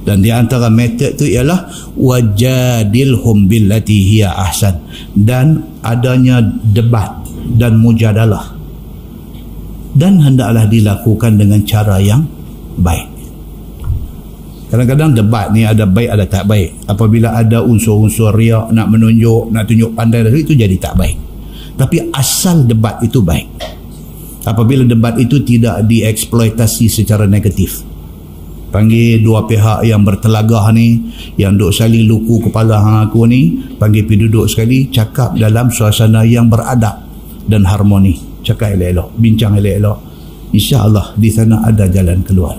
S1: Dan di antara metod tu ialah wajadilhum billati hiya ahsan, dan adanya debat dan mujadalah, dan hendaklah dilakukan dengan cara yang baik. Kadang-kadang debat ni ada baik ada tak baik. Apabila ada unsur-unsur riak, nak menunjuk, nak tunjuk pandai, itu jadi tak baik. Tapi asal debat itu baik apabila debat itu tidak dieksploitasi secara negatif. Panggil dua pihak yang bertelagah ni, yang duk saling luku kepala hang aku ni, panggil pergi duduk sekali, cakap dalam suasana yang beradab dan harmoni, cakap elok-elok, bincang elok-elok. InsyaAllah di sana ada jalan keluar.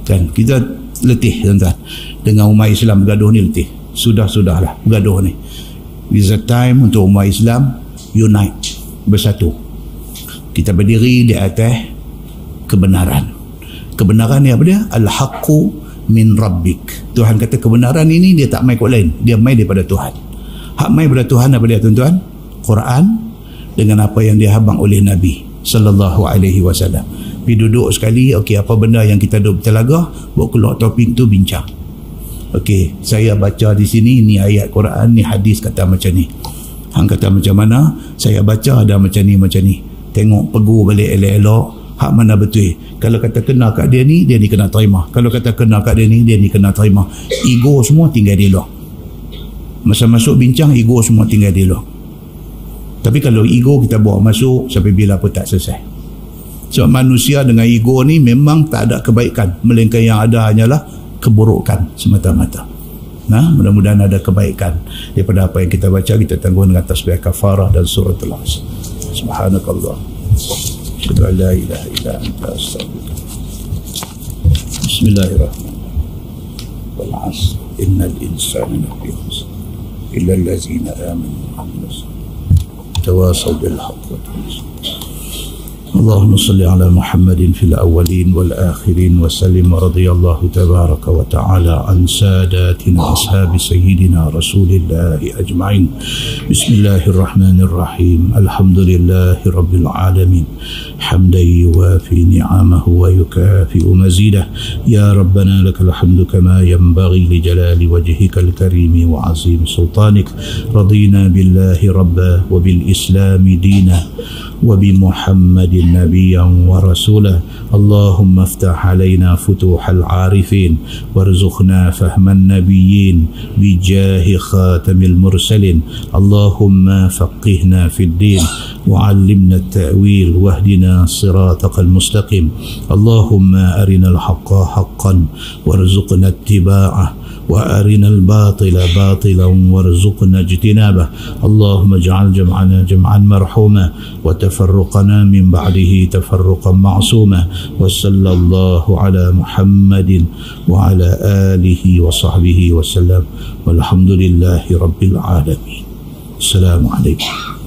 S1: Kan kita letih tuan-tuan dengan umat Islam bergaduh ni, letih. Sudahlah bergaduh ni. It's a time untuk umat Islam unite, bersatu. Kita berdiri di atas kebenaran. Kebenaran ni apa dia? Al-haqqu min rabbik. Tuhan kata kebenaran ini dia tak mai kot lain, dia mai daripada Tuhan. Hak mai daripada Tuhan apa dia tuan-tuan? Quran dengan apa yang dihabang oleh Nabi sallallahu alaihi wasallam. Pergi duduk sekali, okey, apa benda yang kita duduk bertelagah, buat keluar topik tu, bincang. Okey, saya baca di sini ni ayat Quran, ni hadis kata macam ni. Hang kata macam mana? Saya baca ada macam ni. Tengok pegu balik elok-elok, hak mana betul. Kalau kata kena kat dia ni kena terima. Kalau kata kena kat dia ni kena terima. Ego semua tinggal di luar. Masa masuk bincang, ego semua tinggal di luar. Tapi kalau ego kita bawa masuk, sampai bila pun tak selesai. Sebab manusia dengan ego ni memang tak ada kebaikan, melainkan yang ada hanyalah keburukan semata-mata. Nah, mudah-mudahan ada kebaikan daripada apa yang kita baca. Kita tanggung dengan tasbih kafarah dan surah Al-Asr. Subhanakallah, asyhadu an la ilaha illa anta, astaghfiruka. Bismillahirrahmanirrahim. Wal 'asr innal insana lafi khusr illa allazina amanu wa 'amilus salihati tawasaw bil haqqi wa tawasaw. اللهم صل على محمد في الأولين والآخرين وسلم. رضي الله تبارك وتعالى عن ساداتنا أصحاب سيدنا رسول الله أجمعين. بسم الله الرحمن الرحيم. الحمد لله رب العالمين حمدا يوافي نعمه ويكافئ مزيده. يا ربنا لك الحمد كما ينبغي لجلال وجهك الكريم وعظيم سلطانك. رضينا بالله ربا وبالإسلام دينا وبمحمد نبيا ورسولا. اللهم افتح علينا فتوح العارفين وارزقنا فهم النبيين بجاه خاتم المرسلين. اللهم فقهنا في الدين وعلمنا التأويل واهدنا صراطك المستقيم. اللهم أرنا الحق حقا وارزقنا اتباعه وأرنا الباطل باطلا وارزقنا اجتنابه. اللهم اجعل جمعنا جمعا مرحوما وتفرقنا من بعده تفرقا معصوما. وصلى الله على محمد وعلى آله وصحبه وسلم والحمد لله رب العالمين. السلام عليكم.